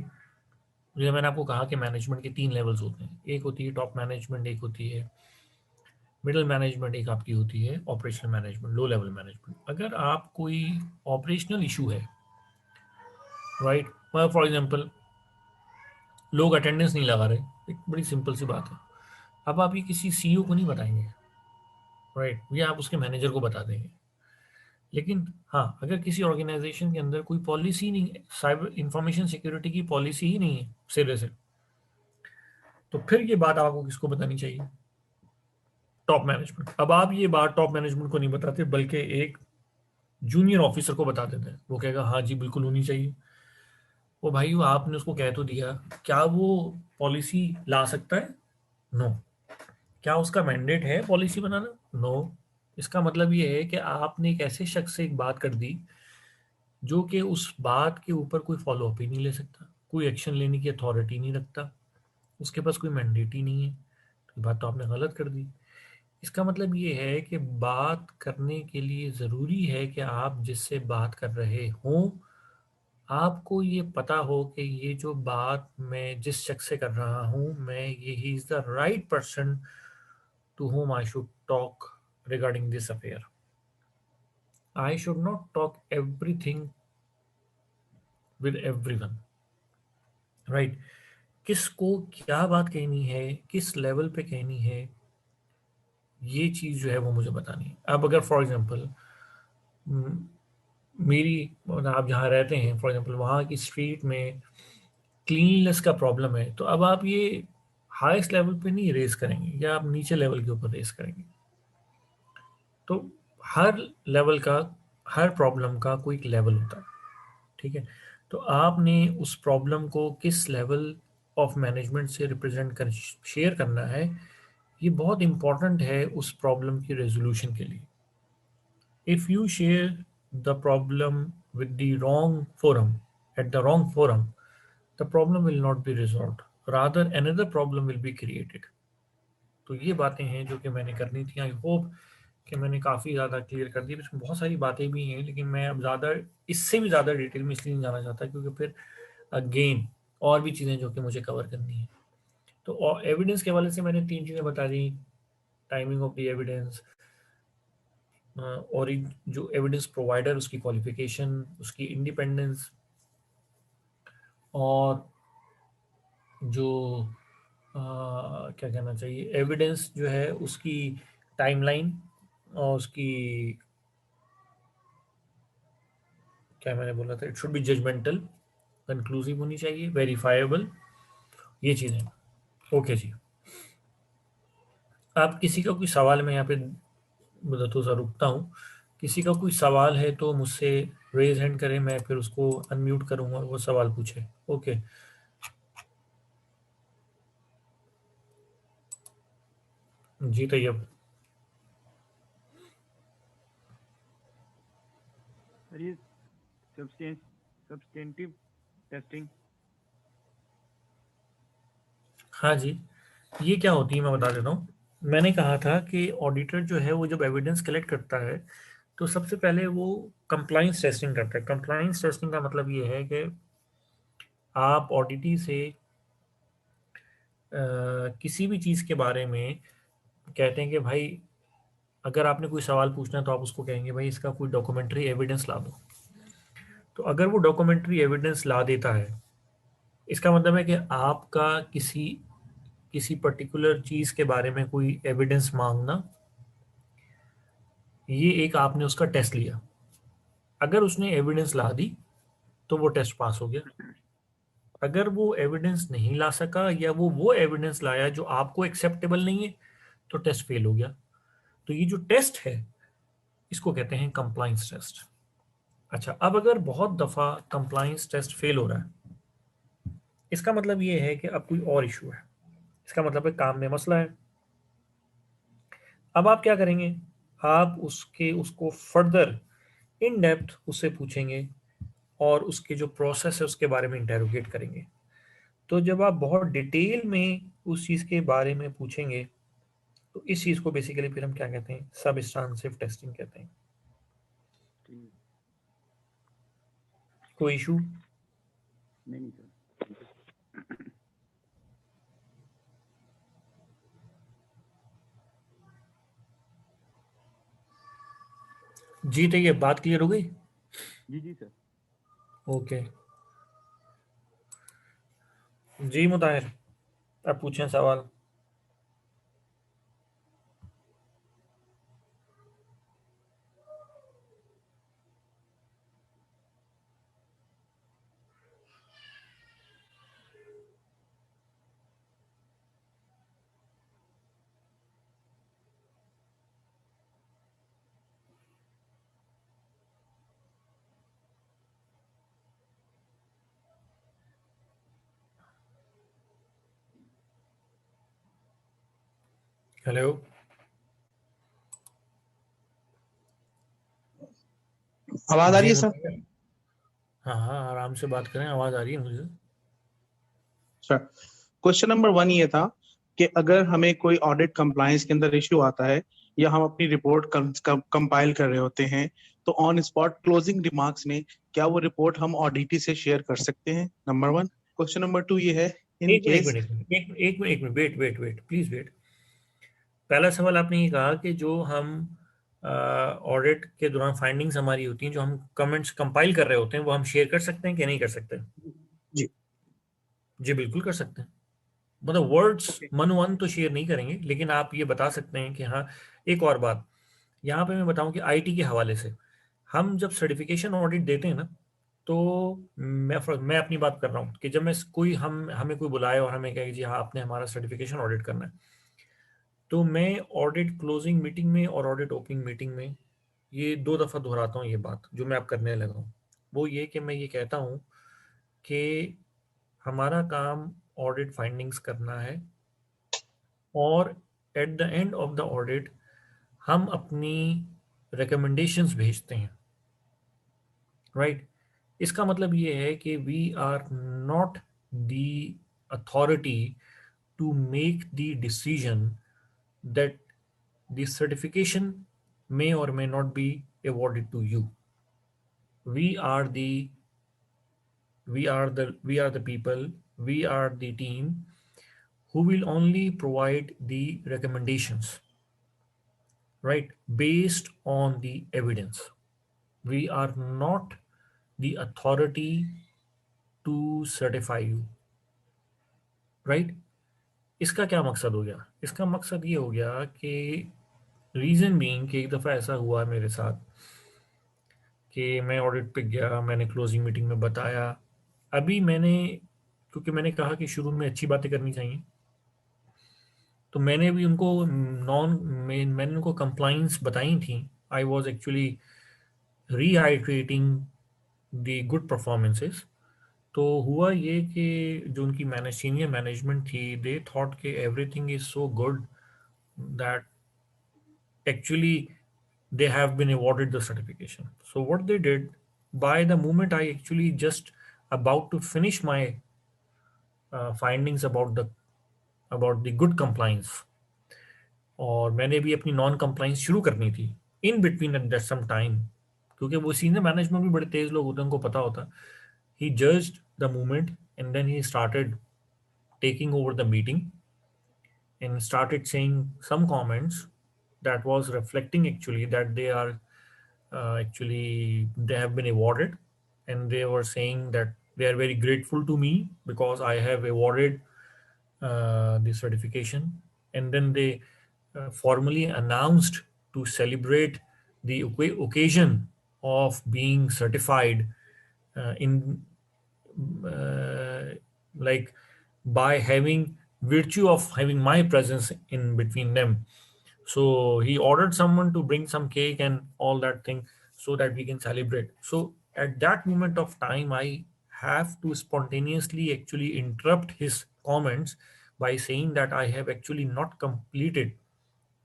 जैसे मैंने आपको कहा कि मैनेजमेंट के 3 लेवल्स होते हैं, एक होती है टॉप मैनेजमेंट, एक होती है मिडिल मैनेजमेंट, एक आपकी होती है operational management, low level management. अगर आप कोई ऑपरेशनल इशू है, राइट, फॉर एग्जांपल लोग अटेंडेंस नहीं लगा रहे, एक बड़ी सिंपल सी बात है। अब आप ये किसी सीईओ को नहीं बताएंगे, राइट, ये आप उसके मैनेजर को बता देंगे। लेकिन हाँ, अगर किसी ऑर्गेनाइजेशन के अंदर कोई पॉलिसी नहीं है, साइबर इंफॉर्मेशन सिक्योरिटी की पॉलिसी ही नहीं है सिरे से, तो फिर ये बात आपको किसको बतानी चाहिए? Top management. अब आप ये बात टॉप मैनेजमेंट को नहीं बताते बल्कि एक जूनियर ऑफिसर को बता देते हैं, वो कहेगा हाँ जी बिल्कुल होनी चाहिए। वो भाई वो आपने उसको कह तो दिया, क्या वो पॉलिसी ला सकता है? नो। क्या उसका मैंडेट है पॉलिसी बनाना? नो। इसका मतलब ये है कि आपने एक ऐसे शख्स से एक बात कर दी जो कि उस बात के ऊपर कोई फॉलो अप ही नहीं ले सकता, कोई एक्शन लेने की अथॉरिटी नहीं रखता, उसके पास कोई मैंडेट ही नहीं है। तो ये बात तो आपने गलत कर दी। इसका मतलब ये है कि बात करने के लिए ज़रूरी है कि आप जिससे बात कर रहे हों, आपको ये पता हो कि ये जो बात मैं जिस शख्स से कर रहा हूँ, मैं ये ही is the right person to whom I should talk regarding this affair. I should not talk everything with everyone, right? किसको क्या बात कहनी है, किस लेवल पे कहनी है, ये चीज़ जो है वो मुझे बतानी है। अब अगर फॉर एग्जांपल मेरी, आप जहाँ रहते हैं फॉर एग्जांपल वहाँ की स्ट्रीट में क्लीनलीनेस का प्रॉब्लम है, तो अब आप ये हाईएस्ट लेवल पे नहीं रेस करेंगे, या आप नीचे लेवल के ऊपर रेस करेंगे। तो हर लेवल का, हर प्रॉब्लम का कोई एक लेवल होता है, ठीक है। तो आपने उस प्रॉब्लम को किस लेवल ऑफ मैनेजमेंट से रिप्रेजेंट कर शेयर करना है, ये बहुत इंपॉर्टेंट है उस प्रॉब्लम की रेजोल्यूशन के लिए। if you share the problem with the wrong forum, at the wrong forum, the problem will not be resolved, rather another problem will be created. तो ये बातें हैं जो कि मैंने करनी थी। आई होप कि मैंने काफ़ी ज़्यादा क्लियर कर दी। इसमें बहुत सारी बातें भी हैं, लेकिन मैं अब ज़्यादा इससे भी ज़्यादा डिटेल में इसलिए नहीं जाना चाहता, क्योंकि फिर अगेन और भी चीज़ें जो कि मुझे कवर करनी है। तो एविडेंस के हवाले से मैंने 3 चीज़ें बता दी। टाइमिंग ऑफ द एविडेंस, और जो एविडेंस प्रोवाइडर उसकी क्वालिफिकेशन, उसकी इंडिपेंडेंस, और जो क्या कहना चाहिए, एविडेंस जो है उसकी टाइमलाइन, और उसकी क्या मैंने बोला था, it should be judgemental, conclusive होनी चाहिए, वेरीफाइबल, ये चीज़ें। ओके जी, आप किसी का कोई सवाल, मैं यहाँ पे तो सा रुकता हूँ। किसी का कोई सवाल है तो मुझसे रेज हैंड करें, मैं फिर उसको अनम्यूट करूँगा और वो सवाल पूछे। ओके जी तैयब। सर ये सब्सटेंटिव टेस्टिंग। हाँ जी, ये क्या होती है मैं बता देता हूँ। मैंने कहा था कि ऑडिटर जो है वो जब एविडेंस कलेक्ट करता है तो सबसे पहले वो कंप्लाइंस टेस्टिंग करता है। कंप्लाइंस टेस्टिंग का मतलब ये है कि आप ऑडिटी से किसी भी चीज़ के बारे में कहते हैं कि भाई, अगर आपने कोई सवाल पूछना है तो आप उसको कहेंगे भाई इसका कोई डॉक्यूमेंट्री एविडेंस ला दो। तो अगर वो डॉक्यूमेंट्री एविडेंस ला देता है, इसका मतलब है कि आपका किसी किसी पर्टिकुलर चीज़ के बारे में कोई एविडेंस मांगना, ये एक आपने उसका टेस्ट लिया। अगर उसने एविडेंस ला दी तो वो टेस्ट पास हो गया। अगर वो एविडेंस नहीं ला सका, या वो एविडेंस लाया जो आपको एक्सेप्टेबल नहीं है, तो टेस्ट फेल हो गया। तो ये जो टेस्ट है इसको कहते हैं कंप्लाइंस टेस्ट। अच्छा, अब अगर बहुत दफ़ा कंप्लाइंस टेस्ट फेल हो रहा है, इसका मतलब ये है कि अब कोई और इशू है, इसका मतलब है काम में मसला है। अब आप क्या करेंगे, आप उसको फर्दर इन डेप्थ उससे पूछेंगे और उसके जो प्रोसेस है उसके बारे में इंटेरोगेट करेंगे। तो जब आप बहुत डिटेल में उस चीज़ के बारे में पूछेंगे, तो इस चीज़ को बेसिकली फिर हम क्या कहते हैं, सबस्टांसिव टेस्टिंग कहते हैं। कोई इशू? नहीं सर। जी तो ये बात क्लियर हो गई? जी जी सर। ओके जी मुताहिर, अब पूछें सवाल। हेलो, आवाज आ रही जी है सर? मुताहिर। हाँ हाँ, आराम से बात करें, आवाज़ आ रही है मुझे। सर, क्वेश्चन नंबर 1 ये था कि अगर हमें कोई ऑडिट कंप्लायंस के अंदर इश्यू आता है या हम अपनी रिपोर्ट कंपाइल कर रहे होते हैं, तो ऑन स्पॉट क्लोजिंग रिमार्क्स में क्या वो रिपोर्ट हम ऑडिटी से शेयर कर सकते हैं? नंबर 1। क्वेश्चन नंबर 2 ये है, इन एक मिनट एक केस मिनट एक minute, wait wait wait, please wait. पहला सवाल आपने ये कहा कि जो हम ऑडिट के दौरान फाइंडिंग्स हमारी होती हैं, जो हम कमेंट्स कंपाइल कर रहे होते हैं, वो हम शेयर कर सकते हैं कि नहीं कर सकते? जी। जी बिल्कुल कर सकते हैं। मतलब वर्ड्स ओके। मन वन तो शेयर नहीं करेंगे, लेकिन आप ये बता सकते हैं कि हाँ। एक और बात यहाँ पे मैं बताऊं कि आईटी के हवाले से हम जब सर्टिफिकेशन ऑडिट देते हैं ना, तो मैं अपनी बात कर रहा हूँ कि जब मैं कोई हमें कोई बुलाए और हमें कहे कि जी हाँ आपने हमारा सर्टिफिकेशन ऑडिट करना है, तो मैं ऑडिट क्लोजिंग मीटिंग में और ऑडिट ओपनिंग मीटिंग में ये 2 दफ़ा दोहराता हूँ। ये बात जो मैं अब करने लगा हूँ वो ये कि मैं ये कहता हूँ कि हमारा काम ऑडिट फाइंडिंग्स करना है, और at the end of the audit हम अपनी recommendations भेजते हैं, राइट? इसका मतलब ये है कि we are not the authority to make the decision that the certification may or may not be awarded to you. We are the we are the people, we are the team who will only provide the recommendations, right, based on the evidence. We are not the authority to certify you, right? इसका क्या मकसद हो गया? इसका मकसद ये हो गया कि रीज़न बीइंग कि एक दफ़ा ऐसा हुआ मेरे साथ कि मैं ऑडिट पे गया, मैंने क्लोजिंग मीटिंग में बताया। अभी मैंने, क्योंकि मैंने कहा कि शुरू में अच्छी बातें करनी चाहिए, तो मैंने भी उनको मैंने उनको कंप्लाइंस बताई थी। I was actually rehydrating the good performances. तो हुआ ये कि जो उनकी सीनियर मैनेजमेंट थी, दे थॉट कि everything is so good that actually they have been awarded the certification. So what they did, by the moment I actually just about to finish my findings about the good compliance, और मैंने भी अपनी non compliance शुरू करनी थी in between at that some time, क्योंकि वो senior management भी बड़े तेज लोग होते हैं, उनको पता होता। He judged the movement and then he started taking over the meeting and started saying some comments that was reflecting actually that they are actually they have been awarded, and they were saying that they are very grateful to me because I have awarded the certification. And then they formally announced to celebrate the occasion of being certified in like by having virtue of having my presence in between them. So he ordered someone to bring some cake and all that thing so that we can celebrate. So at that moment of time, I have to spontaneously actually interrupt his comments by saying that I have actually not completed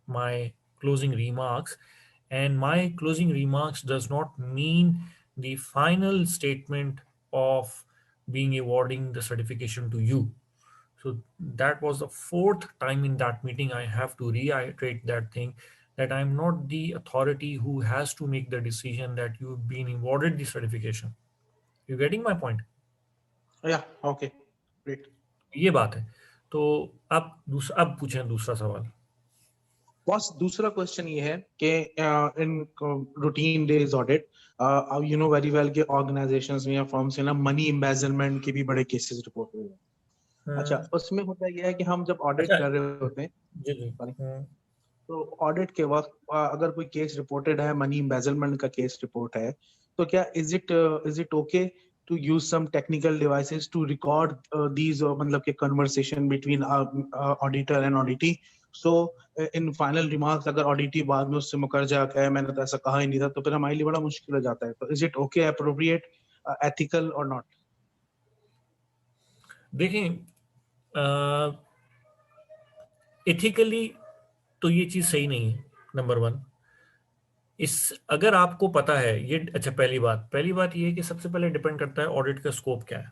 my closing remarks, and my closing remarks does not mean the final statement of being awarding the certification to you. So that was the fourth time in that meeting I have to reiterate that thing, that I'm not the authority who has to make the decision that you've been awarded the certification. You getting my point? Yeah, okay, great. ये बात है। तो अब पूछें दूसरा सवाल। Boss, दूसरा question ये है कि in routine days audit, you know very well कि ऑर्गेनाइजेशंस में या फर्म्स में ना मनी एम्बेजलमेंट के भी बड़े केसेस रिपोर्ट हुए हैं। अच्छा, उसमें होता यह है कि हम जब ऑडिट अच्छा, कर रहे होते हैं, जी जी, तो ऑडिट के वक्त अगर कोई केस रिपोर्टेड है, मनी एम्बेजलमेंट का केस रिपोर्ट है, तो क्या is it okay to use some technical devices to record these मतलब के conversation between auditor and auditee? So in final remarks अगर auditee बाद में उससे मुकर जाता है मैंने तो ऐसा कहा ही नहीं था, तो फिर हमारे लिए बड़ा मुश्किल हो जाता है। तो is it okay, appropriate, ethical or not? देखें, एथिकली तो ये चीज़ सही नहीं है, नंबर वन। अगर आपको पता है ये, अच्छा, पहली बात ये है कि सबसे पहले डिपेंड करता है ऑडिट का स्कोप क्या है,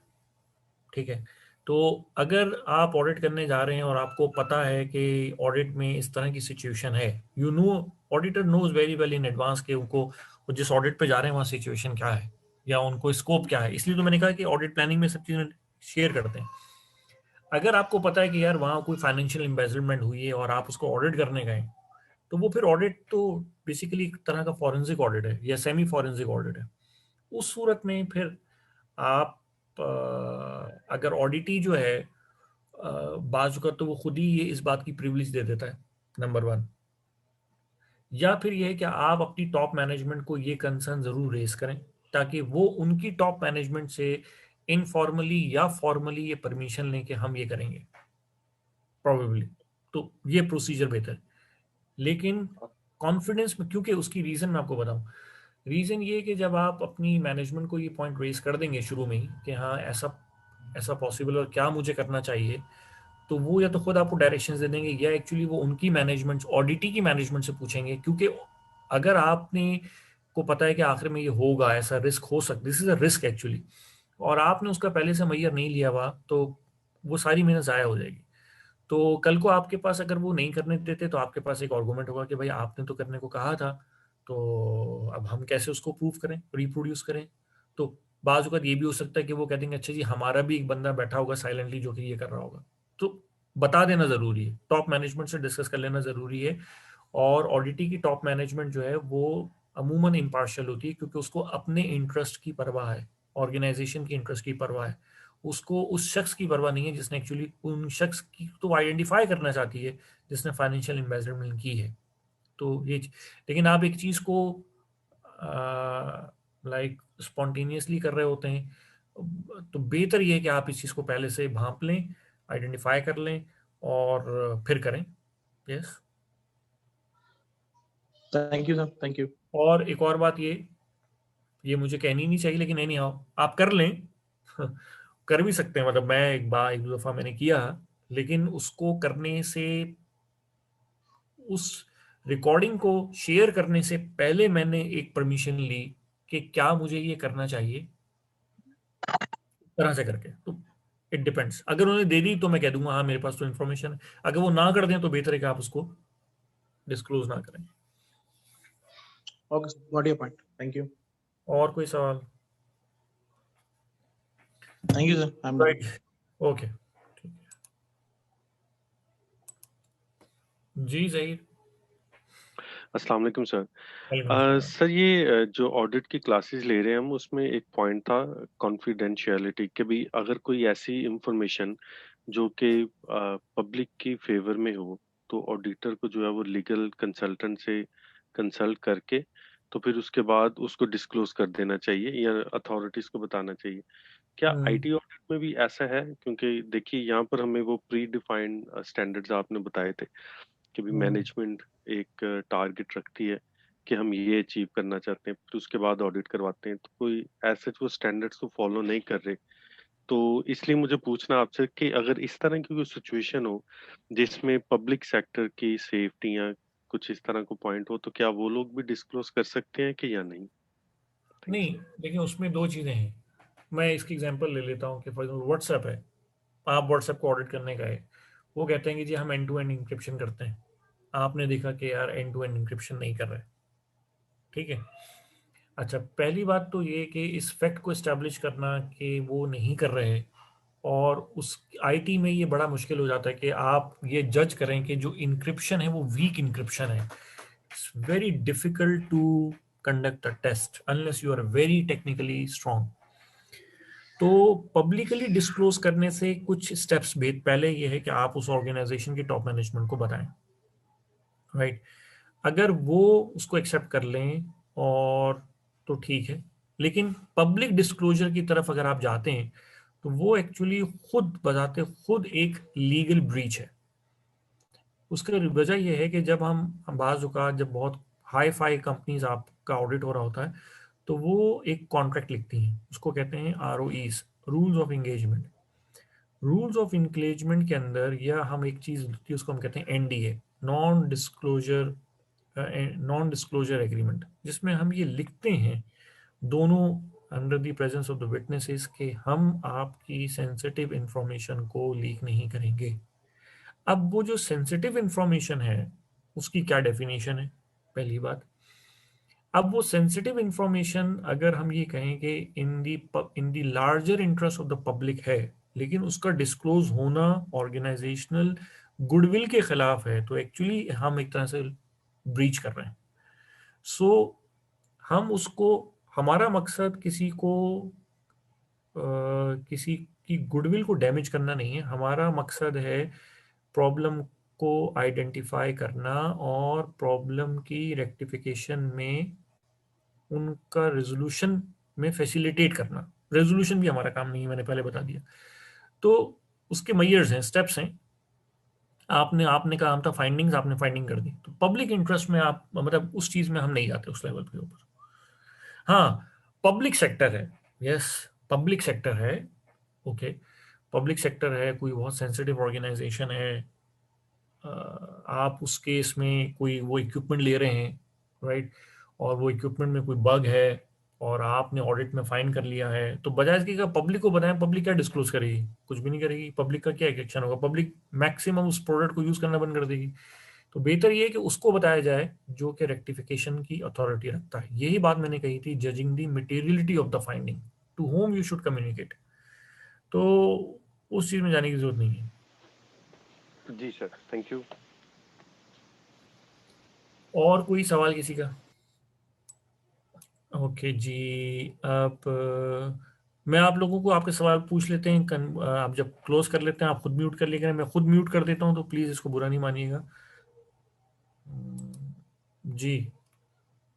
ठीक है? तो अगर आप ऑडिट करने जा रहे हैं और आपको पता है कि ऑडिट में इस तरह की सिचुएशन है, you know, auditor knows very well in advance कि उनको वो जिस ऑडिट पे जा रहे हैं वहाँ सिचुएशन क्या है या उनको स्कोप क्या है। इसलिए तो मैंने कहा कि ऑडिट प्लानिंग में सब चीज़ें शेयर करते हैं। अगर आपको पता है कि यार वहाँ कोई फाइनेंशियल एम्बेजलमेंट हुई है और आप उसको ऑडिट करने गए, तो वो फिर ऑडिट तो बेसिकली एक तरह का फॉरेंसिक ऑडिट है या सेमी फॉरेंसिक ऑडिट है। उस सूरत में फिर आप अगर ऑडिटी जो है बाजू का, तो वो खुद ही ये इस बात की प्रिविलेज दे देता है, नंबर वन। या फिर ये है कि आप अपनी टॉप मैनेजमेंट को ये कंसर्न जरूर रेज करें ताकि वो उनकी टॉप मैनेजमेंट से इनफॉर्मली या फॉर्मली ये परमिशन लें कि हम ये करेंगे प्रोबेबली, तो ये प्रोसीजर बेहतर है। लेकिन कॉन्फिडेंस में, क्योंकि उसकी रीज़न मैं आपको बताऊं, रीज़न ये कि जब आप अपनी मैनेजमेंट को ये पॉइंट रेज कर देंगे शुरू में ही कि हाँ ऐसा ऐसा पॉसिबल और क्या मुझे करना चाहिए, तो वो या तो खुद आपको डायरेक्शंस दे देंगे या एक्चुअली वो उनकी मैनेजमेंट, ऑडिटी की मैनेजमेंट से पूछेंगे। क्योंकि अगर आपने को पता है कि आखिर में ये होगा, ऐसा रिस्क हो सकता, this is a risk actually, और आपने उसका पहले से मैयर नहीं लिया हुआ, तो वो सारी मेहनत ज़ाया हो जाएगी। तो कल को आपके पास अगर वो नहीं करने देते तो आपके पास एक आर्गुमेंट होगा कि भाई आपने तो करने को कहा था, तो अब हम कैसे उसको प्रूव करें, रिप्रोड्यूस करें। तो बाज़ वक़्त ये भी हो सकता है कि वो कह देंगे अच्छा जी हमारा भी एक बंदा बैठा होगा साइलेंटली जो कि ये कर रहा होगा। तो बता देना ज़रूरी है, टॉप मैनेजमेंट से डिस्कस कर लेना ज़रूरी है। और ऑडिटी की टॉप मैनेजमेंट जो है वो अमूमन इम्पार्शियल होती है, क्योंकि उसको अपने इंटरेस्ट की परवाह है, ऑर्गेनाइजेशन की इंटरेस्ट की परवाह है। उसको उस शख्स की परवाह नहीं है जिसने एक्चुअली उन शख्स की तो आइडेंटिफाई करना चाहती है जिसने फाइनेंशियल इन्वेस्टमेंट की है। तो ये लेकिन आप एक चीज़ को लाइक स्पॉन्टेनियसली कर रहे होते हैं, तो बेहतर ये है कि आप इस चीज़ को पहले से भांप लें, आइडेंटिफाई कर लें और फिर करें। Yes. Thank you sir, thank you. और एक और बात, ये मुझे कहनी नहीं चाहिए लेकिन नहीं आओ आप कर लें कर भी सकते हैं, मतलब मैं एक दो दफा मैंने किया, लेकिन उसको करने से, उस रिकॉर्डिंग को शेयर करने से पहले मैंने एक परमिशन ली कि क्या मुझे ये करना चाहिए, इस तरह से करके। तो इट डिपेंड्स, अगर उन्होंने दे दी तो मैं कह दूंगा हाँ मेरे पास तो इन्फॉर्मेशन है, अगर वो ना कर दें तो बेहतर है कि आप उसको डिस्क्लोज ना करें। Okay, got your point, thank you. और कोई सवाल? Thank you sir, I am done. Right, okay, जी सही। अस्सलाम वालेकुम सर। वेलकम। सर ये जो ऑडिट की क्लासेस ले रहे हैं हम, उसमें एक पॉइंट था कॉन्फिडेंशियलिटी के भी, अगर कोई ऐसी इंफॉर्मेशन जो कि पब्लिक की फेवर में हो तो ऑडिटर को जो है वो लीगल कंसल्टेंट से कंसल्ट करके तो फिर उसके बाद उसको डिस्क्लोज कर देना चाहिए या अथॉरिटीज को बताना चाहिए। क्या आईटी ऑडिट में भी ऐसा है? क्योंकि देखिए यहाँ पर हमें वो प्री डिफाइंड स्टैंडर्ड्स आपने बताए थे कि भी मैनेजमेंट एक टारगेट रखती है कि हम ये अचीव करना चाहते हैं, फिर उसके बाद ऑडिट करवाते हैं, तो कोई ऐसे वो स्टैंडर्ड्स को फॉलो नहीं कर रहे। तो इसलिए मुझे पूछना आपसे कि अगर इस तरह की कोई सिचुएशन हो जिसमें पब्लिक सेक्टर की सेफ्टी या कुछ इस तरह को पॉइंट हो, तो क्या वो लोग भी डिस्क्लोज कर सकते हैं कि या नहीं? थैंक नहीं, देखिए उसमें दो चीज़ें हैं। मैं इसकी एग्जांपल ले लेता हूँ कि फॉर एग्जाम्पल व्हाट्सएप है, आप व्हाट्सएप को ऑडिट करने गए, वो कहते हैं कि जी हम एंड टू एंड इंक्रिप्शन करते हैं, आपने देखा कि यार एंड टू एंड इंक्रिप्शन नहीं कर रहे, ठीक है। अच्छा, पहली बात तो ये कि इस फैक्ट को इस्टेब्लिश करना कि वो नहीं कर रहे, और उस आईटी में ये बड़ा मुश्किल हो जाता है कि आप ये जज करें कि जो इंक्रिप्शन है वो वीक इंक्रिप्शन है। It's very difficult to conduct a test unless you are very technically strong. तो पब्लिकली डिस्क्लोज करने से कुछ स्टेप्स पहले ये है कि आप उस ऑर्गेनाइजेशन की टॉप मैनेजमेंट को बताएं, राइट। अगर वो उसको एक्सेप्ट कर लें और तो ठीक है, लेकिन पब्लिक डिस्क्लोजर की तरफ अगर आप जाते हैं तो वो एक्चुअली खुद बजाते खुद एक लीगल ब्रीच है। उसका वजह यह है कि जब हम बाज़ औक़ात जब बहुत हाई फाई कंपनीज आपका ऑडिट हो रहा होता है तो वो एक कॉन्ट्रैक्ट लिखती हैं, उसको कहते हैं ROEs, rules of engagement. Rules of engagement के अंदर या हम एक चीज़ होती है उसको हम कहते हैं NDA, नॉन डिस्क्लोजर एग्रीमेंट, जिसमें हम ये लिखते हैं दोनों under the presence of the witnesses कि हम आपकी सेंसिटिव इंफॉर्मेशन को लीक नहीं करेंगे। अब वो जो सेंसिटिव इंफॉर्मेशन है उसकी क्या डेफिनेशन है, पहली बात। अब वो सेंसिटिव इंफॉर्मेशन अगर हम ये कहें कि in the larger interest of the public है, लेकिन उसका डिस्क्लोज होना ऑर्गेनाइजेशनल गुडविल के खिलाफ है, तो एक्चुअली हम एक तरह से ब्रीच कर रहे हैं। सो हम उसको, हमारा मकसद किसी को किसी की गुडविल को डैमेज करना नहीं है, हमारा मकसद है प्रॉब्लम को आइडेंटिफाई करना और प्रॉब्लम की रेक्टिफिकेशन में उनका रेजोल्यूशन में फैसिलिटेट करना। रेजोल्यूशन भी हमारा काम नहीं है, मैंने पहले बता दिया। तो उसके मेजर्स हैं, स्टेप्स हैं। आपने आपने कहा हम था फाइंडिंग्स, आपने फाइंडिंग कर दी, तो पब्लिक इंटरेस्ट में आप मतलब उस चीज में हम नहीं जाते उस लेवल के ऊपर। हाँ, पब्लिक सेक्टर है, यस, पब्लिक सेक्टर है, ओके, पब्लिक सेक्टर है, कोई बहुत सेंसिटिव ऑर्गेनाइजेशन है, आप उस केस में कोई वो इक्विपमेंट ले रहे हैं राइट, और वो इक्विपमेंट में कोई बग है और आपने ऑडिट में फाइंड कर लिया है, तो बजाय इसके कि पब्लिक को बताएं, पब्लिक क्या डिस्क्लोज करेगी? कुछ भी नहीं करेगी। पब्लिक का क्या एक्शन होगा? पब्लिक मैक्सिमम उस प्रोडक्ट को यूज करना बंद कर देगी। तो बेहतर ये है कि उसको बताया जाए जो कि रेक्टिफिकेशन की अथॉरिटी रखता है। यही बात मैंने कही थी, judging the materiality of the finding, to whom you should communicate. तो उस चीज में जाने की जरूरत नहीं है। जी सर, थैंक यू। और कोई सवाल किसी का? ओके जी, आप मैं आप लोगों को आपके सवाल पूछ लेते हैं। आप जब क्लोज कर लेते हैं आप खुद म्यूट कर लिएगा, मैं खुद म्यूट कर देता हूँ, तो प्लीज इसको बुरा नहीं मानिएगा। जी,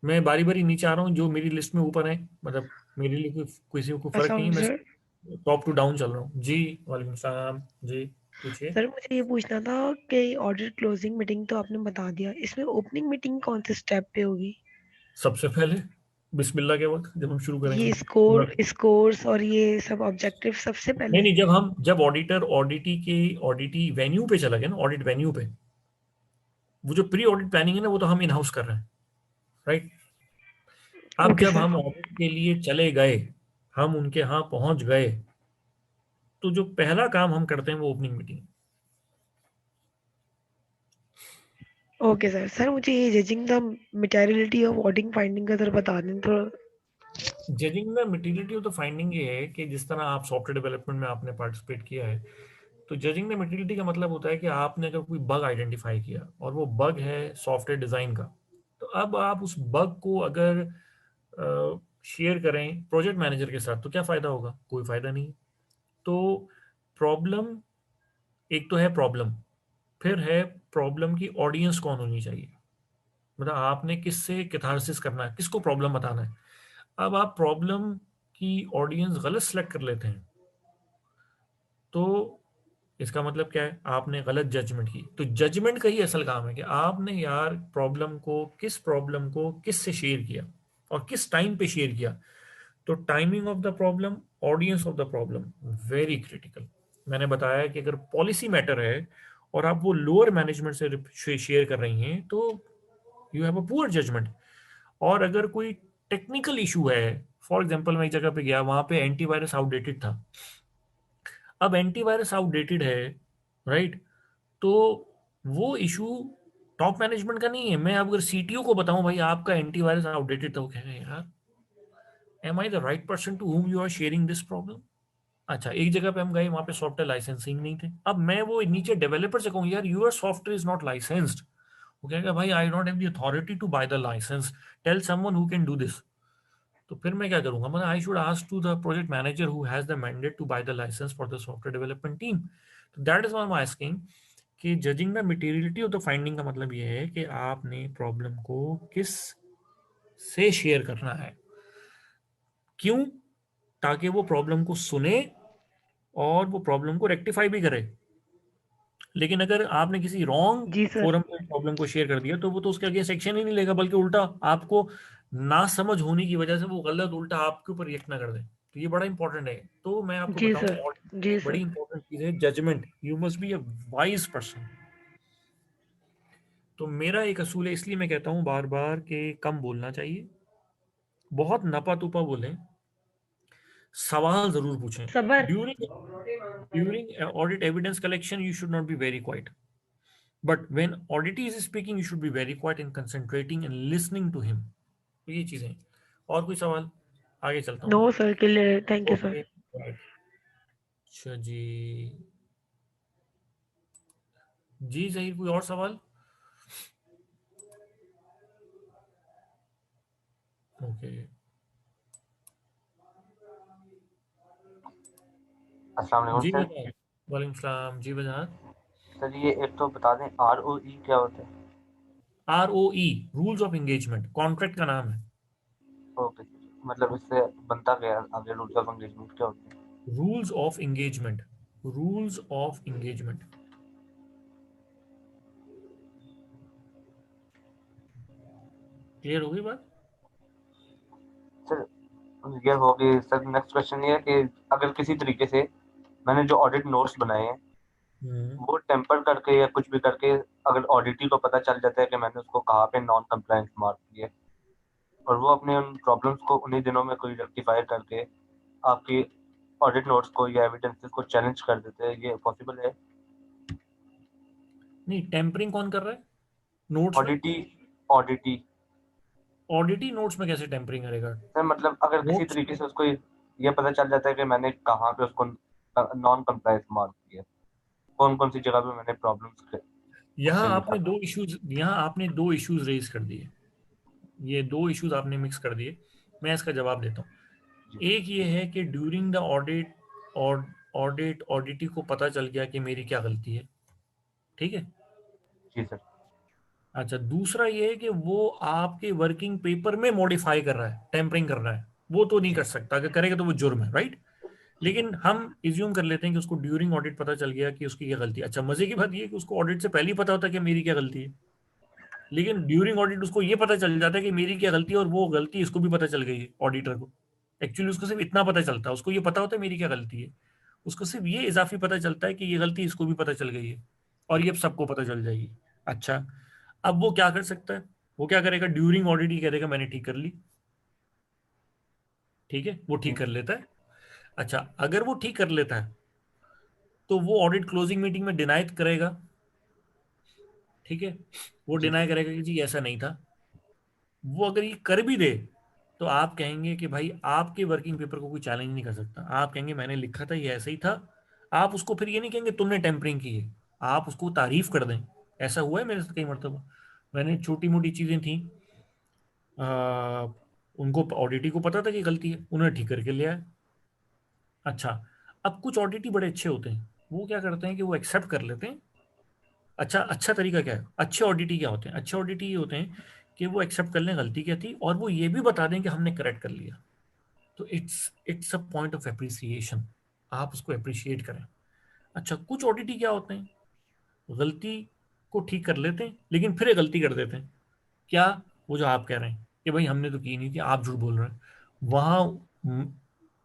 मैं बारी बारी नीचे आ रहा हूँ, जो मेरी लिस्ट में ऊपर है, मतलब मेरे लिए कोई किसी को फर्क नहीं अस्सलाम है, मैं सर। टॉप टू डाउन चल रहा हूँ। जी वालेकुम सलाम जी, पूछिए। सर मुझे ये पूछना था कि ऑडिट क्लोजिंग मीटिंग तो आपने बता दिया, इसमें ओपनिंग मीटिंग कौन से स्टेप पे होगी? सबसे पहले बिस्मिल्लाह के वक्त जब हम शुरू करेंगे। ये स्कोर्स और ये सब ऑब्जेक्टिव सबसे नहीं पहले? नहीं, जब ऑडिटर ऑडिटी वेन्यू पे चला गया ना, ऑडिट वेन्यू पे, वो जो प्री ऑडिट प्लानिंग है ना, वो तो हम इन हाउस कर रहे हैं, राइट। अब ओके जब सर। हम ऑडिट के लिए चले गए, हम उनके यहाँ पहुंच गए, तो जो पहला काम हम करते हैं वो opening meeting. Okay sir. Sir मुझे ये judging the materiality of audit finding का जरा बता दें थोड़ा। Judging the materiality of the finding ये है कि जिस तरह आप सॉफ्टवेयर डेवलपमेंट में आपने पार्टिसिपेट किया है, तो जजिंग द मटेरियलिटी का मतलब होता है कि आपने अगर कोई बग आइडेंटिफाई किया और वो बग है सॉफ्टवेयर डिजाइन का, तो अब आप उस बग को अगर शेयर करें प्रोजेक्ट मैनेजर के साथ, तो क्या फायदा होगा? कोई फायदा नहीं। तो प्रॉब्लम, एक तो है प्रॉब्लम, फिर है प्रॉब्लम की ऑडियंस कौन होनी चाहिए, मतलब आपने किससे कैथारसिस करना है, किसको प्रॉब्लम बताना है। अब आप प्रॉब्लम की ऑडियंस गलत सेलेक्ट कर लेते हैं, तो इसका मतलब क्या है? आपने गलत जजमेंट की। तो जजमेंट का ही असल काम है कि आपने यार प्रॉब्लम को किस से शेयर किया और किस टाइम पे शेयर किया। तो timing of the problem, audience of the problem, very critical. मैंने बताया कि अगर पॉलिसी मैटर है और आप वो लोअर मैनेजमेंट से शेयर कर रही हैं, तो you have a poor judgement. और अगर कोई टेक्निकल इशू है, फॉर एग्जांपल मैं एक जगह पे गया, वहां पे एंटीवायरस आउटडेटेड था। अब एंटीवायरस आउटडेटेड है, राइट, तो वो इशू टॉप मैनेजमेंट का नहीं है। मैं अगर सीटीओ को बताऊं भाई आपका एंटीवायरस आउटडेटेड था, वो कहेगा यार am I the right person to whom you are sharing this problem. अच्छा, एक जगह पे हम गए, वहां पे सॉफ्टवेयर लाइसेंसिंग नहीं थे। अब मैं वो नीचे डेवलपर से कहूँ यार your software is not licensed, वो कहेगा भाई I don't have the authority to buy the licence, tell someone who can do this. तो फिर मैं क्या करूंगा? मतलब I should ask to the project manager who has the mandate to buy the licence for the software development team. तो that is why I am asking कि judging the materiality of the finding का मतलब ये है कि आपने problem को किस से शेयर करना है, क्यों? ताकि वो प्रॉब्लम को सुने और वो प्रॉब्लम को रेक्टिफाई भी करे। लेकिन अगर आपने किसी रॉन्ग जी सर। फोरम पे प्रॉब्लम को शेयर कर दिया, तो वो तो उसके अगेंस्ट एक्शन ही नहीं लेगा, बल्कि उल्टा आपको ना समझ होने की वजह से वो गलत उल्टा आपके ऊपर रिएक्ट ना कर दे। तो ये बड़ा इंपॉर्टेंट है। तो मैं आपको जी बताऊं, सर। और जी एक बड़ी सर। इंपॉर्टेंट चीज है judgement. You must be a wise person. तो मेरा एक असूल है, इसलिए मैं कहता हूं बार बार कि कम बोलना चाहिए, बहुत नपा तुपा बोलें, सवाल जरूर पूछें। सबर। During audit evidence collection you should not be very quite, but when auditee is speaking you should be very quiet and concentrating and listening to him। तो ये चीजें हैं। और कोई सवाल? आगे चलता हूँ नो मैं। Sir, clear, thank you okay, sir. अच्छा जी। जी जहीर, कोई और सवाल? ओके, अस्सलाम वालेकुम जी सर। बताएं। वालेकुम सलाम जी, बताएं। सर ये एक तो बता दें ROE क्या होता है? ROE, rules of engagement, contract का नाम है। ओके सर, मतलब इससे बनता क्या है? आगे रूल्स ऑफ एंगेजमेंट क्या होते हैं? Rules of engagement, rules of engagement. Clear होगी बात? सर ये होगी सर। नेक्स्ट क्वेश्चन ये है कि अगर किसी तरीके से मैंने जो ऑडिट नोट्स बनाए हैं वो टेम्पर करके या कुछ भी करके अगर ऑडिटी को पता चल जाता है कि मैंने उसको कहाँ पे नॉन कंप्लायंस मार्क किए, और वो अपने उन प्रॉब्लम्स को उन्हीं दिनों में कोई रेक्टिफाई करके आपकी ऑडिट नोट्स को या एविडेंसेस को चैलेंज कर देते हैं, ये पॉसिबल है? नहीं, टेम्परिंग कौन कर रहा है नोट्स में? ऑडिटी ऑडिटी नोट्स में कैसे टेम्परिंग करेगा? सर मतलब अगर किसी नोट्स तरीके से उसको ये पता चल जाता है कि मैंने कहाँ पे उसको नॉन कंप्लायंस मार्क किया, कौन कौन सी जगह पे मैंने प्रॉब्लम्स यहाँ उससे आपने निकाला। दो इश्यूज रेज कर दिए। ये दो इश्यूज आपने मिक्स कर दिए। मैं इसका जवाब देता हूँ। जी एक ये है कि ड्यूरिंग द ऑडिट और ऑडिटी को पता चल गया कि मेरी क्या गलती है, ठीक है। जी सर। अच्छा, दूसरा ये है कि वो आपके वर्किंग पेपर में मॉडिफाई कर रहा है, टेम्परिंग कर रहा है, वो तो नहीं जी कर सकता। अगर करेगा तो वो जुर्म है, राइट। जी लेकिन हम इज्यूम कर लेते हैं कि उसको ड्यूरिंग ऑडिट पता चल गया कि उसकी क्या गलती है। अच्छा, मजे की बात ये है कि उसको ऑडिट से पहले ही पता होता है कि मेरी क्या गलती है, लेकिन ड्यूरिंग ऑडिट उसको ये पता चल जाता है कि मेरी क्या गलती है, और वो गलती इसको भी पता चल गई है, ऑडिटर को। एक्चुअली उसको सिर्फ इतना पता चलता है, उसको ये पता होता है मेरी क्या गलती है, उसको सिर्फ ये इजाफी पता चलता है कि ये गलती इसको भी पता चल गई है, और ये सबको पता चल जाएगी। अच्छा, अब वो क्या कर सकता है? वो क्या करेगा? ड्यूरिंग ऑडिट ही कह देगा मैंने ठीक कर ली, ठीक है, वो ठीक जी कर लेता है। अच्छा, अगर वो ठीक कर लेता है तो वो ऑडिट क्लोजिंग मीटिंग में डिनाई करेगा, ठीक है। वो जी डिनाई करेगा कि जी ऐसा नहीं था। वो अगर ये कर भी दे तो आप कहेंगे कि भाई आपके वर्किंग पेपर को कोई चैलेंज नहीं कर सकता। आप कहेंगे मैंने लिखा था ये ऐसा ही था। आप उसको फिर ये नहीं कहेंगे तुमने टेम्परिंग की है, आप उसको तारीफ कर दें। ऐसा हुआ है मेरे साथ कई मरतबा। मैंने छोटी मोटी चीजें थी, उनको ऑडिटी को पता था कि गलती है, उन्होंने ठीक करके लिया है। अच्छा, अब कुछ ऑडिटी बड़े अच्छे होते हैं, वो क्या करते हैं कि वो एक्सेप्ट कर लेते हैं। अच्छा, अच्छा तरीका क्या है? अच्छे ऑडिटी क्या होते हैं? अच्छे ऑडिटी ये होते हैं कि वो एक्सेप्ट कर लें गलती क्या थी, और वो ये भी बता दें कि हमने करेक्ट कर लिया। तो it's a point of appreciation, आप उसको अप्रिशिएट करें। अच्छा, कुछ ऑडिटी क्या होते हैं, गलती को ठीक कर लेते हैं लेकिन फिर एक गलती कर देते हैं। क्या? वो जो आप कह रहे हैं कि भाई हमने तो की नहीं थी, आप झूठ बोल रहे हैं। वहां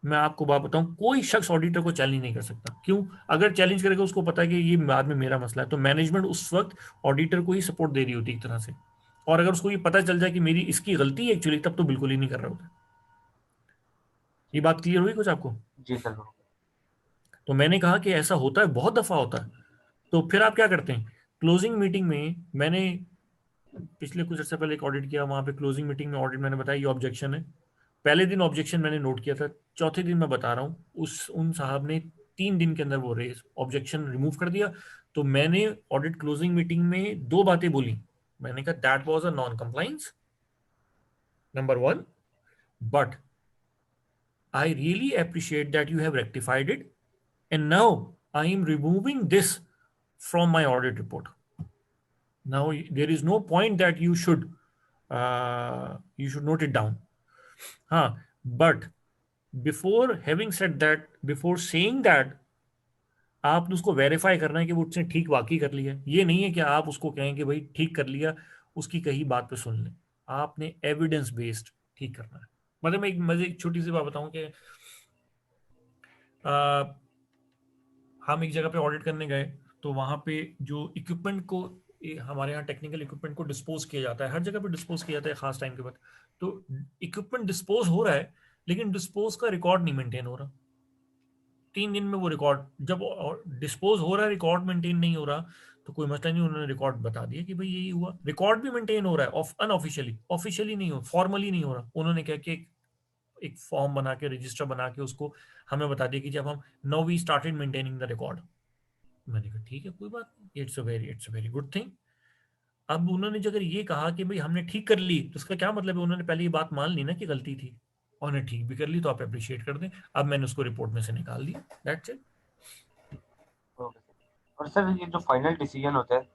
मैं आपको बात बताऊं, कोई शख्स ऑडिटर को चैलेंज नहीं कर सकता। क्यों? अगर चैलेंज करेगा उसको पता है कि ये बाद में मेरा मसला है, तो मैनेजमेंट उस वक्त ऑडिटर को ही सपोर्ट दे रही होती है एक तरह से। और अगर उसको ये पता चल जाए कि मेरी इसकी गलती है एक्चुअली, तब तो बिल्कुल ही नहीं कर रहा होता। ये बात क्लियर हुई कुछ आपको? जी सर। तो मैंने कहा कि ऐसा होता है, बहुत दफा होता है। तो फिर आप क्या करते हैं? क्लोजिंग मीटिंग में मैंने पिछले कुछ अर्से पहले एक ऑडिट किया, वहां पे क्लोजिंग मीटिंग में ऑडिट मैंने बताया ये ऑब्जेक्शन है। पहले दिन ऑब्जेक्शन मैंने नोट किया था, चौथे दिन मैं बता रहा हूँ उस उन साहब ने 3 दिन के अंदर वो रेज ऑब्जेक्शन रिमूव कर दिया। तो मैंने ऑडिट क्लोजिंग मीटिंग में दो बातें बोली। मैंने कहा that was a non compliance number 1, but I really appreciate that you have rectified it, and now I am removing this from my audit report. Now there is no point that you should note it down. हाँ, but before having said that, before saying that, आपने उसको verify करना है कि वो उसने ठीक वाकई कर लिया है। ये नहीं है कि आप उसको कहें कि भाई ठीक कर लिया, उसकी कही बात पे सुन लें। आपने एविडेंस बेस्ड ठीक करना है। मतलब मैं एक मजे एक छोटी सी बात बताऊं कि हम एक जगह पे ऑडिट करने गए, तो वहां पे जो इक्विपमेंट को हमारे यहाँ टेक्निकल इक्विपमेंट को डिस्पोज किया जाता है, हर जगह पे डिस्पोज किया जाता है खास टाइम के बाद। तो इक्विपमेंट डिस्पोज हो रहा है लेकिन डिस्पोज का रिकॉर्ड नहीं मेंटेन हो रहा। 3 दिन में वो रिकॉर्ड, जब डिस्पोज हो रहा है रिकॉर्ड मेंटेन नहीं हो रहा, तो कोई मसला नहीं, उन्होंने रिकॉर्ड बता दिया कि भाई यही हुआ। रिकॉर्ड भी मेंटेन हो रहा है अनऑफिशियली, ऑफिशियली नहीं हो, फॉर्मली नहीं हो रहा। उन्होंने क्या कि एक फॉर्म बना के, रजिस्टर बना के उसको हमें बता दिया कि जब हम now we started maintaining the record. मैंने कहा ठीक है, कोई बात नहीं, it's a very good thing. अब उन्होंने जो अगर ये कहा कि भाई हमने ठीक कर ली, तो उसका क्या मतलब है? उन्होंने पहले ये बात मान ली ना कि गलती थी, और उन्होंने ठीक भी कर ली, तो आप अप्रिशिएट कर दें। अब मैंने उसको रिपोर्ट में से निकाल दिया, दैट्स इट। Okay sir. और सर ये जो फाइनल डिसीजन होता है,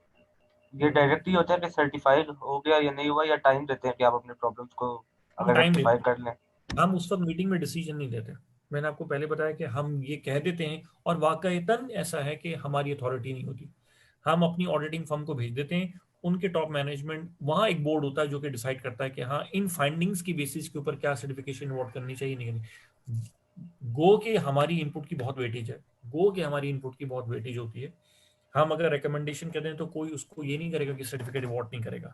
ये डायरेक्ट ही होता है कि सर्टिफाइड हो गया या नहीं हुआ, या टाइम देते हैं कि आप अपने प्रॉब्लम्स को हम अगर टाइम रेक्टिफाई देते कर लें? हैं, हम उस वक्त मीटिंग में डिसीजन नहीं देते। मैंने आपको पहले बताया कि हम ये कह देते हैं, और वाकईतन ऐसा है कि हमारी अथॉरिटी नहीं होती। हम अपनी ऑडिटिंग फर्म को भेज देते हैं, उनके टॉप मैनेजमेंट, वहाँ एक बोर्ड होता है जो कि डिसाइड करता है कि हाँ इन फाइंडिंग्स की बेसिस के ऊपर क्या सर्टिफिकेशन अवार्ड करनी चाहिए, नहीं करनी। गो के हमारी इनपुट की बहुत वेटेज है, गो के हमारी इनपुट की बहुत वेटेज होती है। हम अगर रिकमेंडेशन कर दें तो कोई उसको ये नहीं करेगा कि सर्टिफिकेट अवॉर्ड नहीं करेगा।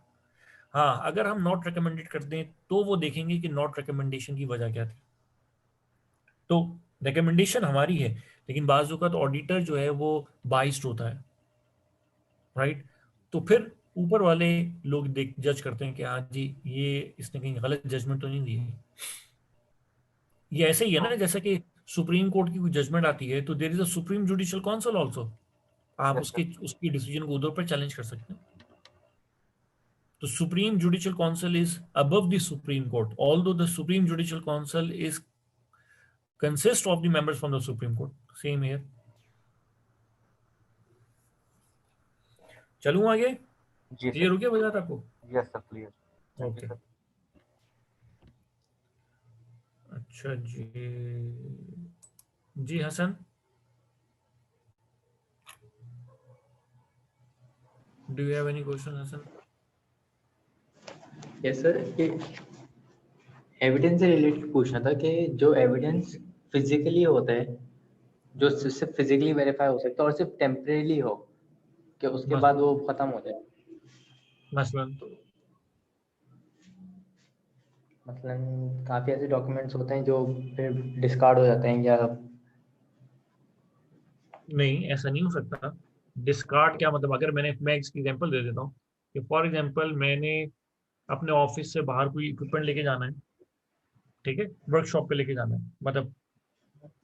हाँ, अगर हम नॉट रिकमेंडेड कर दें तो वो देखेंगे कि नॉट रिकमेंडेशन की वजह क्या थी। तो रिकमेंडेशन हमारी है, लेकिन बाज़ औक़ात ऑडिटर जो है वो बाइस्ड होता है, राइट? तो फिर ऊपर वाले लोग देख जज करते हैं कि हाँ जी, ये इसने कहीं गलत जजमेंट तो नहीं दी है। ये ऐसे ही है ना, जैसे कि सुप्रीम कोर्ट की कोई जजमेंट आती है तो there is a supreme judicial council also, आप Yes, sir. उसकी डिसीजन को उधर पर चैलेंज कर सकते हैं। तो supreme judicial council is above the supreme court, although the supreme judicial council is consist of the members from the supreme court. Same here. चलूं आगे? जी क्लियर सर। हो गया बात आपको? Yes sir, clear. Thank okay, you sir. अच्छा जी। जी Hasan, do you have any question Hasan? Yes sir, ये एविडेंस से रिलेटेड पूछना था कि जो एविडेंस फिजिकली होता है, जो सिर्फ फिजिकली वेरीफाई हो सकता है और सिर्फ टेम्परेली हो, कि उसके बाद वो खत्म हो जाए। मसलन मतलब काफी ऐसे डॉक्यूमेंट्स होते हैं जो फिर डिस्कार्ड हो जाते हैं, या नहीं, ऐसा नहीं हो सकता। डिस्कार्ड क्या मतलब? अगर मैं इसकी एग्जांपल दे देता हूँ कि फॉर एग्जांपल मैंने अपने ऑफिस से बाहर कोई इक्विपमेंट लेके जाना है, ठीक है, वर्कशॉप पे लेके जाना है, मतलब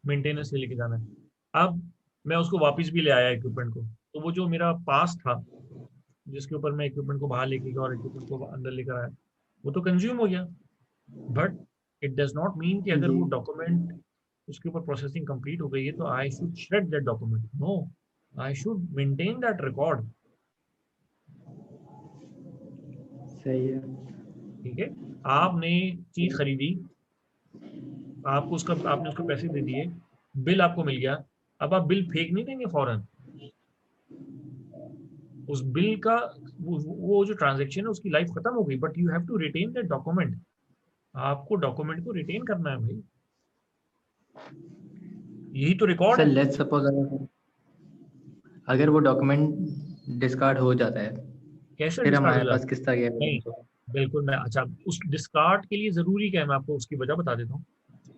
मेंटेनेंस पे लेके जाना है। अब मैं उसको वापस भी ले आया इक्विपमेंट को, तो वो जो मेरा पास था जिसके ऊपर मैं इक्विपमेंट को बाहर लेके गया और इक्विपमेंट को अंदर लेकर आया, वो तो कंज्यूम हो गया। But it does not mean कि अगर जी वो डॉक्यूमेंट उसके ऊपर प्रोसेसिंग कंप्लीट हो गई है तो I should shred that document. No, I should maintain that record. सही है। ठीक है, आपने चीज खरीदी, आपने उसको पैसे दे दिए, बिल आपको मिल गया, अब आप बिल फेंक नहीं देंगे फौरन। उस बिल का वो जो ट्रांजैक्शन है उसकी लाइफ खत्म हो गई, but you have to retain that document. आपको डॉक्यूमेंट को रिटेन करना है भाई, यही तो रिकॉर्ड सर है। लेट्स सपोज अगर वो डॉक्यूमेंट डिस्कार्ड हो जाता है, कैसे फिर डिस्कार्ड हो हमारे जाता पास है? किस तरह के नहीं, एविडेंस हो? बिल्कुल। मैं अच्छा, उस डिस्कार्ड के लिए जरूरी क्या है मैं आपको उसकी वजह बता देता हूँ।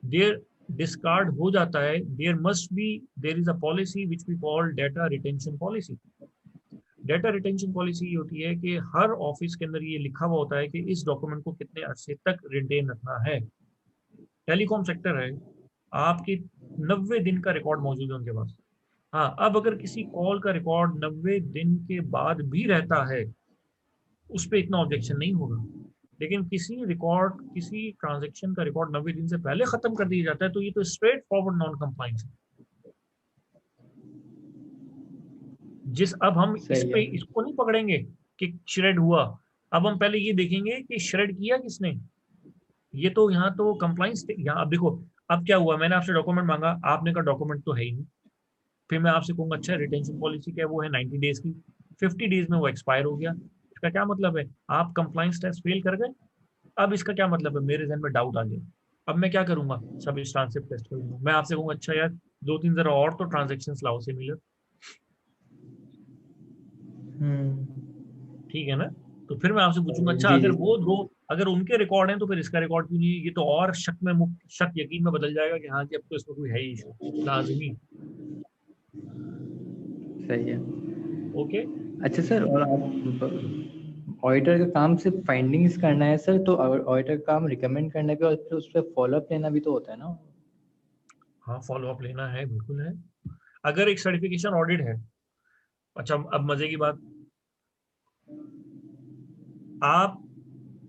देयर डिस्कार्ड हो जाता है, there is a policy which we call data retention policy. Data retention policy ये होती है कि हर ऑफिस के अंदर ये लिखा हुआ होता है कि इस डॉक्यूमेंट को कितने अरसे तक रिटेन रखना है। टेलीकॉम सेक्टर है, आपकी 90 दिन का रिकॉर्ड मौजूद है उनके पास। हाँ, अब अगर किसी कॉल का रिकॉर्ड 90 दिन के बाद भी रहता है, उस पर इतना ऑब्जेक्शन नहीं होगा। लेकिन किसी ट्रांजेक्शन का रिकॉर्ड 90 दिन से पहले खत्म कर दिया जाता है तो ये तो स्ट्रेट फॉरवर्ड नॉन कंप्लायंस है। अब हम सही है। इसको नहीं पकड़ेंगे कि श्रेड हुआ, अब हम पहले ये देखेंगे कि श्रेड किया किसने। ये तो यहाँ तो कंप्लायंस, यहाँ अब देखो, अब क्या हुआ, मैंने आपसे डॉक्यूमेंट मांगा, आपने कहा डॉक्यूमेंट तो है ही नहीं। फिर मैं आपसे कहूंगा अच्छा रिटेंशन पॉलिसी क्या है, वो है 90 डेज की, 50 डेज में वो एक्सपायर हो गया। इसका क्या मतलब है? आप कंप्लायंस टेस्ट फेल कर गए। अब इसका क्या मतलब है? मेरे जहन में डाउट आ गया। अब मैं क्या करूंगा? सब इस ट्रांसक्रिप्ट टेस्ट करूंगा। मैं आपसे कहूंगा अच्छा यार 2-3 जरा और तो ट्रांजेक्शन लाओ सिमिलर। ठीक है ना? तो फिर मैं आपसे पूछूंगा अच्छा जी अगर जी वो दो, अगर उनके रिकॉर्ड हैं तो फिर इसका रिकॉर्ड क्यों नहीं है? ये तो और शक यकीन में बदल जाएगा कि हाँ कि अब तो इसमें कोई है ही इशू लाजमी। सही है। ओके, अच्छा सर, और आप ऑडिटर का काम सिर्फ फाइंडिंग्स करना है सर, तो ऑडिटर का काम रिकमेंड करना भी और फिर उस पर फॉलोअप लेना भी तो होता है ना? हाँ फॉलो अप लेना है, बिल्कुल है। अगर एक सर्टिफिकेशन ऑडिट है, अच्छा अब मजे की बात, आप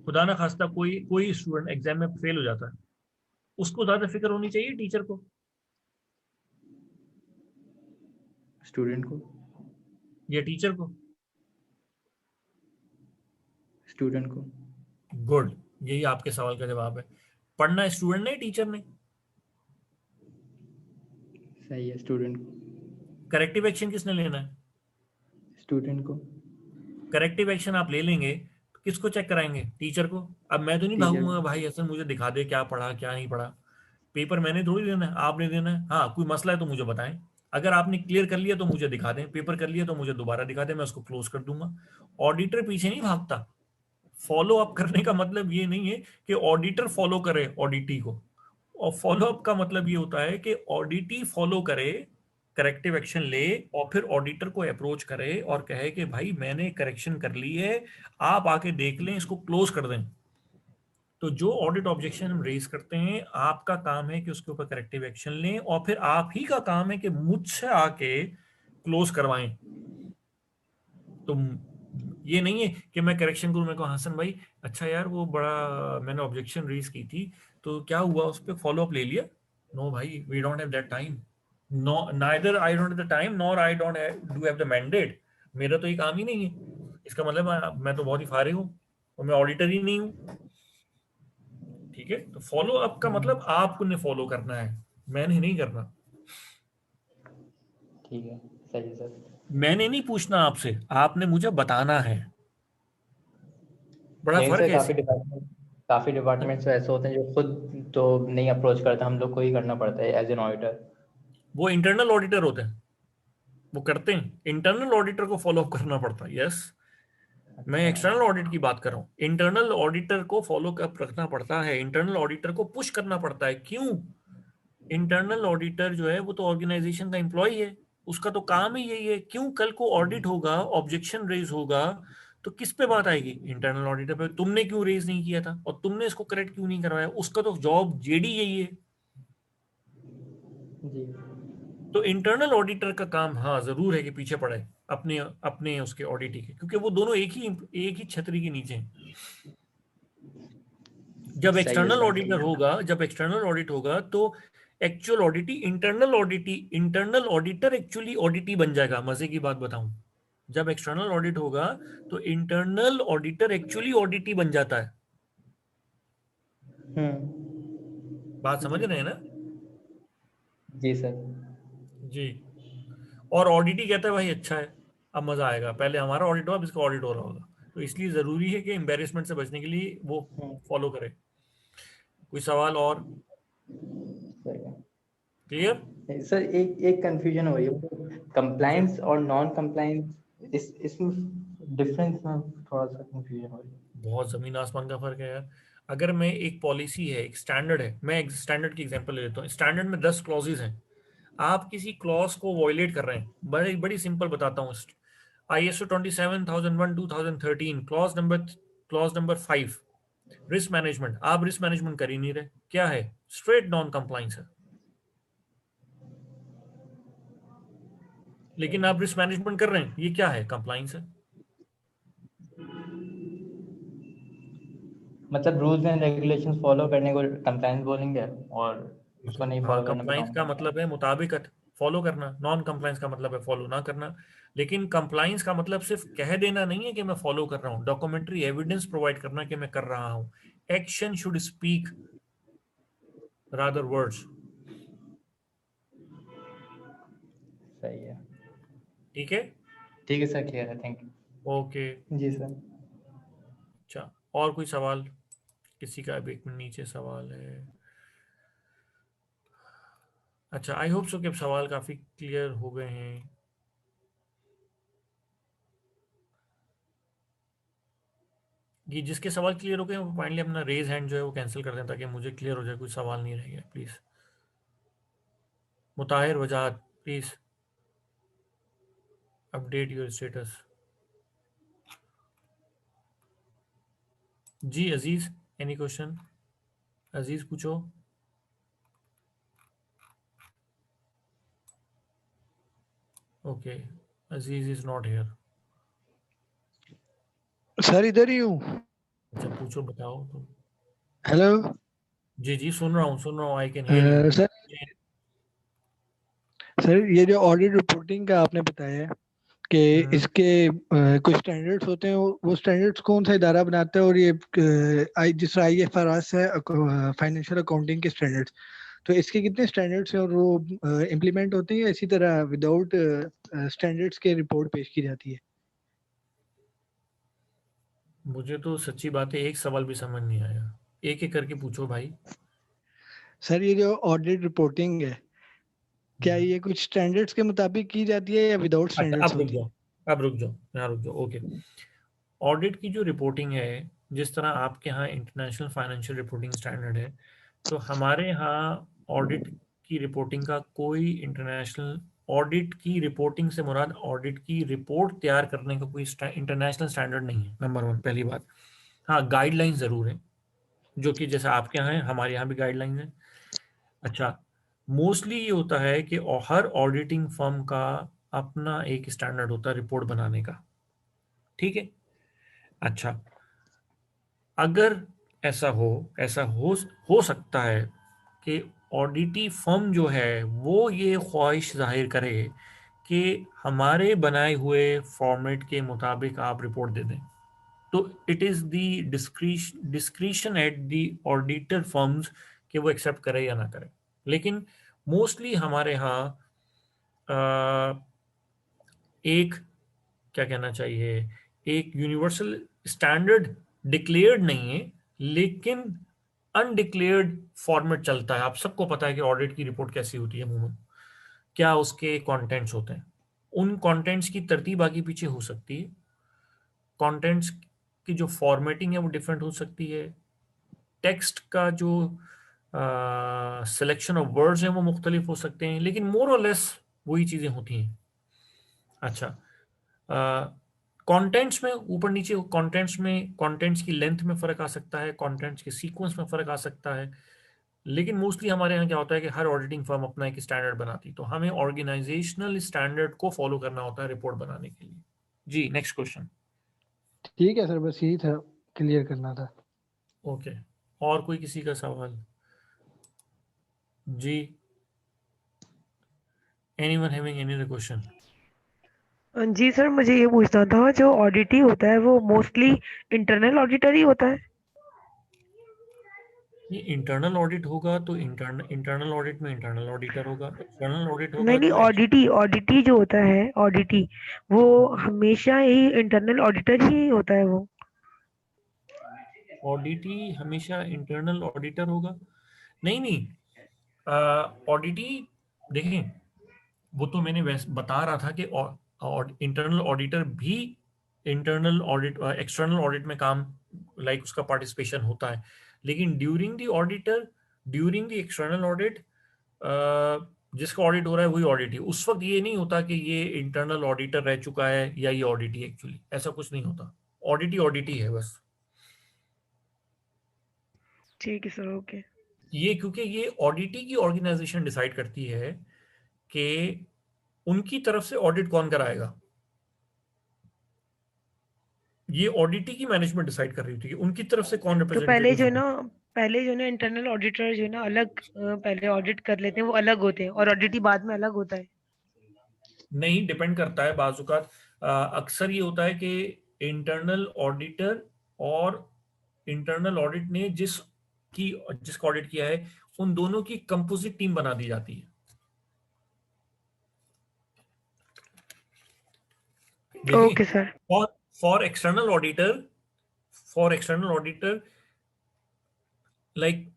खुदा ना खास्ता कोई स्टूडेंट एग्जाम में फेल हो जाता है, उसको ज्यादा फिक्र होनी चाहिए टीचर को स्टूडेंट को? या टीचर को? स्टूडेंट को। गुड, यही आपके सवाल का जवाब है। पढ़ना स्टूडेंट ने, टीचर ने। सही है, स्टूडेंट को। करेक्टिव एक्शन किसने लेना है? स्टूडेंट को। करेक्टिव एक्शन आप ले लेंगे तो किसको चेक कराएंगे? टीचर को। अब मैं तो नहीं टीचर भागूंगा को। भाई ऐसा मुझे दिखा दे क्या पढ़ा क्या नहीं पढ़ा। पेपर मैंने थोड़ी देना है, आपने देना है। हाँ कोई मसला है तो मुझे बताएं, अगर आपने क्लियर कर लिया तो मुझे दिखा दें, पेपर कर लिया तो मुझे दोबारा दिखा दें, मैं उसको क्लोज कर दूंगा। ऑडिटर पीछे नहीं भागता। फॉलो अप करने का मतलब ये नहीं है कि ऑडिटर फॉलो करे ऑडिटी को, और फॉलो अप का मतलब ये होता है कि ऑडिटी फॉलो करे, करेक्टिव एक्शन ले, और फिर ऑडिटर को अप्रोच करे और कहे कि भाई मैंने करेक्शन कर ली है, आप आके देख लें, इसको क्लोज कर दें। तो जो ऑडिट ऑब्जेक्शन हम रेज करते हैं, आपका काम है कि उसके ऊपर करेक्टिव एक्शन लें, और फिर आप ही का काम है कि मुझसे आके क्लोज करवाएं। तो ये नहीं है कि मैं करेक्शन करूं, मैं कहूं हसन भाई अच्छा यार वो बड़ा मैंने ऑब्जेक्शन रेज की थी तो क्या हुआ, उस पर फॉलो अप ले लिया? नो भाई, we don't have that time. No, neither I don't have the time nor I don't do have the mandate. मेरा तो ये काम ही नहीं है। इसका मतलब मैं तो बहुत ही फारिग हूँ और मैं ऑडिटर ही नहीं हूँ। ठीक है, तो फॉलो अप का मतलब आपने फॉलो करना है, मैंने नहीं करना। ठीक है, सही सर। मैंने नहीं पूछना आपसे, आपने मुझे बताना है। बड़ा लेकिन फर्क सर है इसमें। काफी डिपार्टमेंट्स ऐसे होते हैं जो खुद तो नहीं अप्रोच करते, हम लोग को ही करना पड़ता है एज एन ऑडिटर। वो इंटरनल ऑडिटर होते हैं, वो करते हैं। इंटरनल ऑडिटर को फॉलो अप करना पड़ता है। यस, मैं अच्छा। एक्सटर्नल ऑडिट की बात कर रहा हूँ। इंटरनल ऑडिटर को फॉलो अप रखना पड़ता है, इंटरनल ऑडिटर को पुश करना पड़ता है। क्यों? इंटरनल ऑडिटर जो है वो तो ऑर्गेनाइजेशन का एम्प्लॉय है, उसका तो काम ही यही है। क्यों? कल को ऑडिट होगा, ऑब्जेक्शन रेज होगा, तो किस पे बात आएगी? इंटरनल ऑडिटर पे। तुमने क्यों रेज नहीं किया था और तुमने इसको करेक्ट क्यों नहीं करवाया? उसका तो जॉब जेडी यही है। जी। तो इंटरनल ऑडिटर का काम हाँ जरूर है कि पीछे पड़े अपने अपने उसके ऑडिट के, क्योंकि वो दोनों एक ही छतरी के नीचे हैं। जब सही है एक्सटर्नल सर। ऑडिटर होगा, जब एक्सटर्नल ऑडिट होगा तो एक्चुअल ऑडिटी इंटरनल ऑडिटर एक्चुअली ऑडिटी बन जाएगा। मजे की बात बताऊं, जब एक्सटर्नल ऑडिट होगा तो इंटरनल ऑडिटर एक्चुअली ऑडिटी बन जाता है। बात समझ रहे हैं ना? जी सर। जी। और ऑडिटी कहता है भाई अच्छा है, अब मजा आएगा, पहले हमारा ऑडिट हुआ अब इसका ऑडिट हो रहा होगा। तो इसलिए जरूरी है कि एम्बेरसमेंट से बचने के लिए वो हम्म, फॉलो करे। कोई सवाल और? सही है। क्लियर? सर एक एक कंफ्यूजन हो रही है, जी, कंप्लायंस और नॉन कंप्लायंस, इसमें डिफरेंस में थोड़ा सा कंफ्यूजन हो रही है। बहुत जमीन आसमान का फर्क है यार। अगर मैं एक पॉलिसी है, एक स्टैंडर्ड है, मैं एक स्टैंडर्ड की एग्जांपल ले लेता हूँ। स्टैंडर्ड में 10 क्लॉजेज हैं, आप किसी क्लॉज को वॉयलेट कर रहे हैं। बड़ी बड़ी सिंपल बताता हूँ। ISO 27001 2013 clause number 5, risk management. आप रिस्क मैनेजमेंट कर ही नहीं रहे, क्या है? स्ट्रेट नॉन कंप्लाइंस है। लेकिन आप रिस्क मैनेजमेंट कर रहे हैं, ये क्या है? कंप्लाइंस है। मतलब रूल्स एंड रेगुलेशंस फॉलो करने को कंप्लायंस बोलेंगे, और उसको नहीं हाँ, फॉलो करने को कंप्लाइंस नॉन का मतलब है मुताबिकत, फॉलो करना। नॉन कंप्लाइंस का मतलब है फॉलो ना करना। लेकिन कंप्लाइंस का मतलब सिर्फ कह देना नहीं है कि मैं फॉलो कर रहा हूँ, डॉक्यूमेंट्री एविडेंस प्रोवाइड करना कि मैं कर रहा हूँ। Action should speak rather words. सही है। ठीक है। ठीक है सर, क्लियर है, थैंक ओके। यू। जी सर। अच्छा, और कोई सवाल? किसी का भी एक मिनट नीचे सवाल है? अच्छा, आई होप सो कि अब सवाल काफी क्लियर हो गए हैं। ये जिसके सवाल क्लियर हो गए वो फाइनली अपना रेज हैंड जो है वो कैंसिल कर दें, ताकि मुझे क्लियर हो जाए, कोई सवाल नहीं रह गया please. Mutahir Wajad, please update your status. जी अजीज, एनी क्वेश्चन? अजीज पूछो। Okay, Aziz is not here. Sir इधर ही हूँ। अच्छा पूछो, बताओ तुम। हेलो जी जी, सुन रहा हूँ, I can hear you. Sir. Sir ये जो ऑडिट रिपोर्टिंग का आपने बताया कि इसके कुछ स्टैंडर्ड्स होते हैं, वो स्टैंडर्ड्स कौन सा इदारा बनाता है? और ये जिस IFRS है, फाइनेंशियल अकाउंटिंग के स्टैंडर्ड्स, तो इसके कितने स्टैंडर्ड्स हैं और वो इम्प्लीमेंट होते हैं या इसी तरह विदाउट स्टैंडर्ड्स के रिपोर्ट पेश की जाती है? मुझे तो सच्ची बात है एक सवाल भी समझ नहीं आया, एक एक करके पूछो भाई। सर ये जो ऑडिट रिपोर्टिंग है, क्या ये कुछ स्टैंडर्ड्स के मुताबिक की जाती है या विदाउट अच्छा, स्टैंडर्ड्स अब रुक होती है? जाओ, यहाँ रुक जाओ। ओके, ऑडिट की जो रिपोर्टिंग है, जिस तरह आपके यहाँ इंटरनेशनल फाइनेंशियल रिपोर्टिंग स्टैंडर्ड है, तो हमारे यहाँ ऑडिट की रिपोर्टिंग का कोई इंटरनेशनल, ऑडिट की रिपोर्टिंग से मुराद ऑडिट की रिपोर्ट तैयार करने का कोई इंटरनेशनल स्टैंडर्ड नहीं है, नंबर 1, पहली बात। हाँ, गाइडलाइंस ज़रूर है, जो कि जैसे आपके यहाँ है, हमारे यहाँ भी गाइडलाइंस है। अच्छा, मोस्टली ये होता है कि हर ऑडिटिंग फर्म का अपना एक स्टैंडर्ड होता है रिपोर्ट बनाने का, ठीक है। अच्छा, अगर ऐसा हो सकता है कि ऑडिटी फर्म जो है वो ये ख्वाहिश जाहिर करे कि हमारे बनाए हुए फॉर्मेट के मुताबिक आप रिपोर्ट दे दें, तो it is the discretion at the auditor firms कि वो एक्सेप्ट करे या ना करे। लेकिन मोस्टली हमारे यहाँ एक, क्या कहना चाहिए, एक यूनिवर्सल स्टैंडर्ड डिक्लेयर्ड नहीं है, लेकिन अनडिक्लेयर्ड फॉर्मेट चलता है। आप सबको पता है कि ऑडिट की रिपोर्ट कैसी होती है, अमूमन क्या उसके कंटेंट्स होते हैं। उन कंटेंट्स की तरतीब आगे पीछे हो सकती है, कंटेंट्स की जो फॉर्मेटिंग है वो डिफरेंट हो सकती है, टेक्स्ट का जो सिलेक्शन ऑफ वर्ड्स है वो मुख्तलिफ हो सकते हैं, लेकिन मोर और लेस वही चीज़ें होती हैं। अच्छा, कंटेंट्स में ऊपर नीचे, कंटेंट्स की लेंथ में फ़र्क आ सकता है, कंटेंट्स के सीक्वेंस में फ़र्क आ सकता है, लेकिन मोस्टली हमारे यहाँ क्या होता है कि हर ऑडिटिंग फर्म अपना एक स्टैंडर्ड बनाती, तो हमें ऑर्गेनाइजेशनल स्टैंडर्ड को फॉलो करना होता है रिपोर्ट बनाने के लिए। जी, नेक्स्ट क्वेश्चन। ठीक है सर, बस यही था, क्लियर करना था। ओके, और कोई किसी का सवाल? जी, anyone having any other question? जी सर, मुझे ये पूछना था, जो ऑडिट ही होता है वो मोस्टली इंटरनल ऑडिटर ही होता है? ये इंटरनल ऑडिट होगा तो इंटरनल ऑडिट में इंटरनल ऑडिटर होगा, एक्सटर्नल ऑडिट होगा नहीं, तो ऑडिटी जो होता है, ऑडिटी वो हमेशा ही इंटरनल ऑडिटर ही होता है वो? ऑडिटी हमेशा इंटरनल ऑडिटर होगा? नहीं, ऑडिटी, देखें, वो तो मैंने वैसे बता रहा था कि इंटरनल ऑडिटर भी इंटरनल ऑडिट, एक्सटर्नल ऑडिट में काम, लाइक उसका पार्टिसिपेशन होता है, लेकिन ड्यूरिंग द एक्सटर्नल ऑडिट जिसका ऑडिट हो रहा है वही ऑडिट है। उस वक्त ये नहीं होता कि ये इंटरनल ऑडिटर रह चुका है या ये ऑडिट ही, एक्चुअली ऐसा कुछ नहीं होता, ऑडिट ही है बस। ठीक है सर, ओके। ये क्योंकि ये ऑडिटी की ऑर्गेनाइजेशन डिसाइड करती है कि उनकी तरफ से ऑडिट कौन कराएगा। ये ऑडिटी की मैनेजमेंट डिसाइड कर रही थी कि उनकी तरफ से कौन तो रिप्रेजेंटेटिव। पहले जो ना इंटरनल ऑडिटर जो है ना अलग पहले ऑडिट कर लेते हैं, वो अलग होते हैं, और ऑडिटी बाद में अलग होता है? नहीं, डिपेंड करता है, बाजुकात अक्सर ये होता है कि इंटरनल ऑडिटर और इंटरनल ऑडिट ने जिसका ऑडिट किया है, उन दोनों की कंपोजिट टीम बना दी जाती है। Okay sir. For external auditor like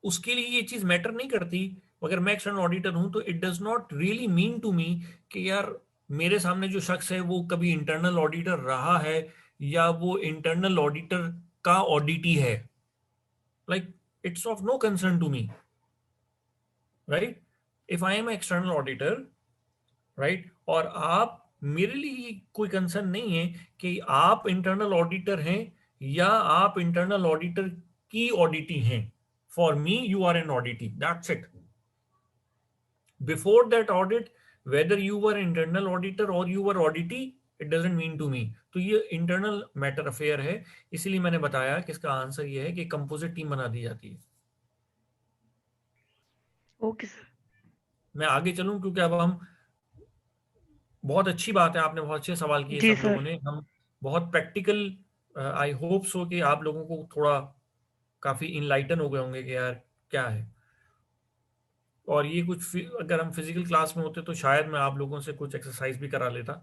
उसके लिए ये चीज मैटर नहीं करती। अगर मैं एक्सटर्नल ऑडिटर हूं तो it does not really mean to me कि यार मेरे सामने जो शख्स है वो कभी इंटरनल ऑडिटर रहा है या वो इंटरनल ऑडिटर का ऑडिटी है। Like it's of no concern to me, right? If I am external auditor, right, और आप, मेरे लिए कोई कंसर्न नहीं है कि आप इंटरनल ऑडिटर हैं या आप इंटरनल ऑडिटर की ऑडिटी हैं। For me you are an auditee, that's it. Before that audit, whether you were internal auditor or you were auditee, it doesn't mean to me. तो ये इंटरनल मैटर अफेयर है, इसीलिए मैंने बताया कि इसका आंसर ये है कि कंपोजिट टीम बना दी जाती है। Okay sir. मैं आगे चलूं क्योंकि अब हम, बहुत अच्छी बात है, आपने बहुत अच्छे सवाल किए जी सब सर। लोगों ने, हम बहुत प्रैक्टिकल, आई होप सो कि आप लोगों को थोड़ा काफी इनलाइटन हो गए होंगे कि यार क्या है। और ये कुछ अगर हम फिजिकल क्लास में होते तो शायद मैं आप लोगों से कुछ एक्सरसाइज भी करा लेता,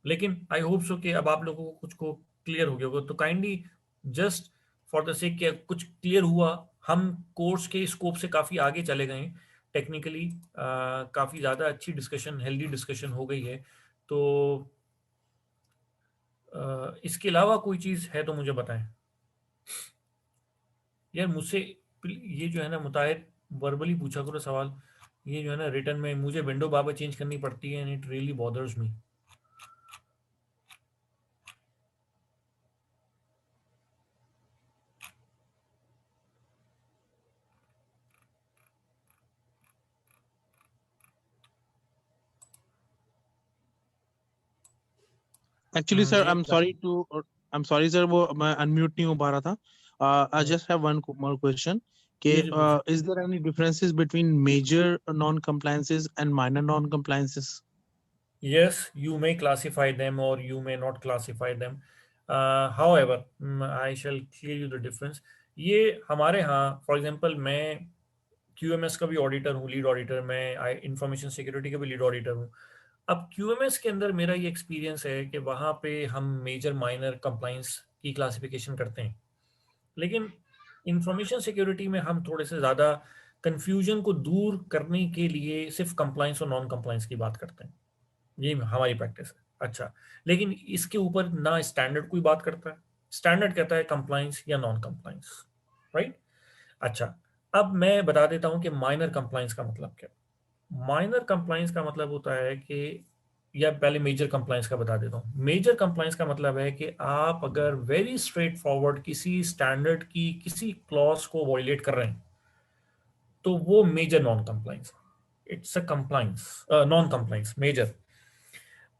लेकिन आई होप सो कि अब आप लोगों को कुछ को क्लियर हो गया होगा। तो kindly just for the sake कि कुछ क्लियर हुआ, हम कोर्स के स्कोप से काफी आगे चले गए, टेक्निकली काफ़ी ज़्यादा अच्छी डिस्कशन, हेल्दी डिस्कशन हो गई है। तो इसके अलावा कोई चीज़ है तो मुझे बताएं यार। मुझसे ये जो है ना मुताहिर वर्बली पूछा करो सवाल, ये जो है ना रिटर्न में मुझे विंडो बार चेंज करनी पड़ती है and it really bothers me. Actually sir ji I am sorry sir, वो मैं अनम्यूट नहीं हो पा रहा था। I just have one more question कि जी पूछिए। Is there any differences between major non compliances and minor non compliances? Yes, you may classify them or you may not classify them. However, I shall clear you the difference. ये हमारे यहाँ for example मैं QMS का भी auditor हूँ, lead auditor. मैं information security का भी लीड ऑडिटर हूँ। अब QMS के अंदर मेरा ये एक्सपीरियंस है कि वहाँ पे हम मेजर माइनर कंप्लाइंस की क्लासिफिकेशन करते हैं, लेकिन इंफॉर्मेशन सिक्योरिटी में हम थोड़े से ज़्यादा कंफ्यूजन को दूर करने के लिए सिर्फ कंप्लाइंस और नॉन कंप्लाइंस की बात करते हैं। ये हमारी प्रैक्टिस है। अच्छा, लेकिन इसके ऊपर ना स्टैंडर्ड कोई बात करता है। स्टैंडर्ड कहता है कंप्लाइंस या नॉन कंप्लाइंस, राइट। अच्छा, अब मैं बता देता हूं कि माइनर कंप्लाइंस का मतलब क्या। माइनर कंप्लाइंस का मतलब होता है कि, या पहले मेजर कंप्लाइंस का बता देता हूं। मेजर कंप्लाइंस का मतलब है कि आप अगर वेरी स्ट्रेट फॉरवर्ड किसी स्टैंडर्ड की किसी क्लॉज को वॉयलेट कर रहे हैं तो वो major non compliance. It's a compliance, non compliance major.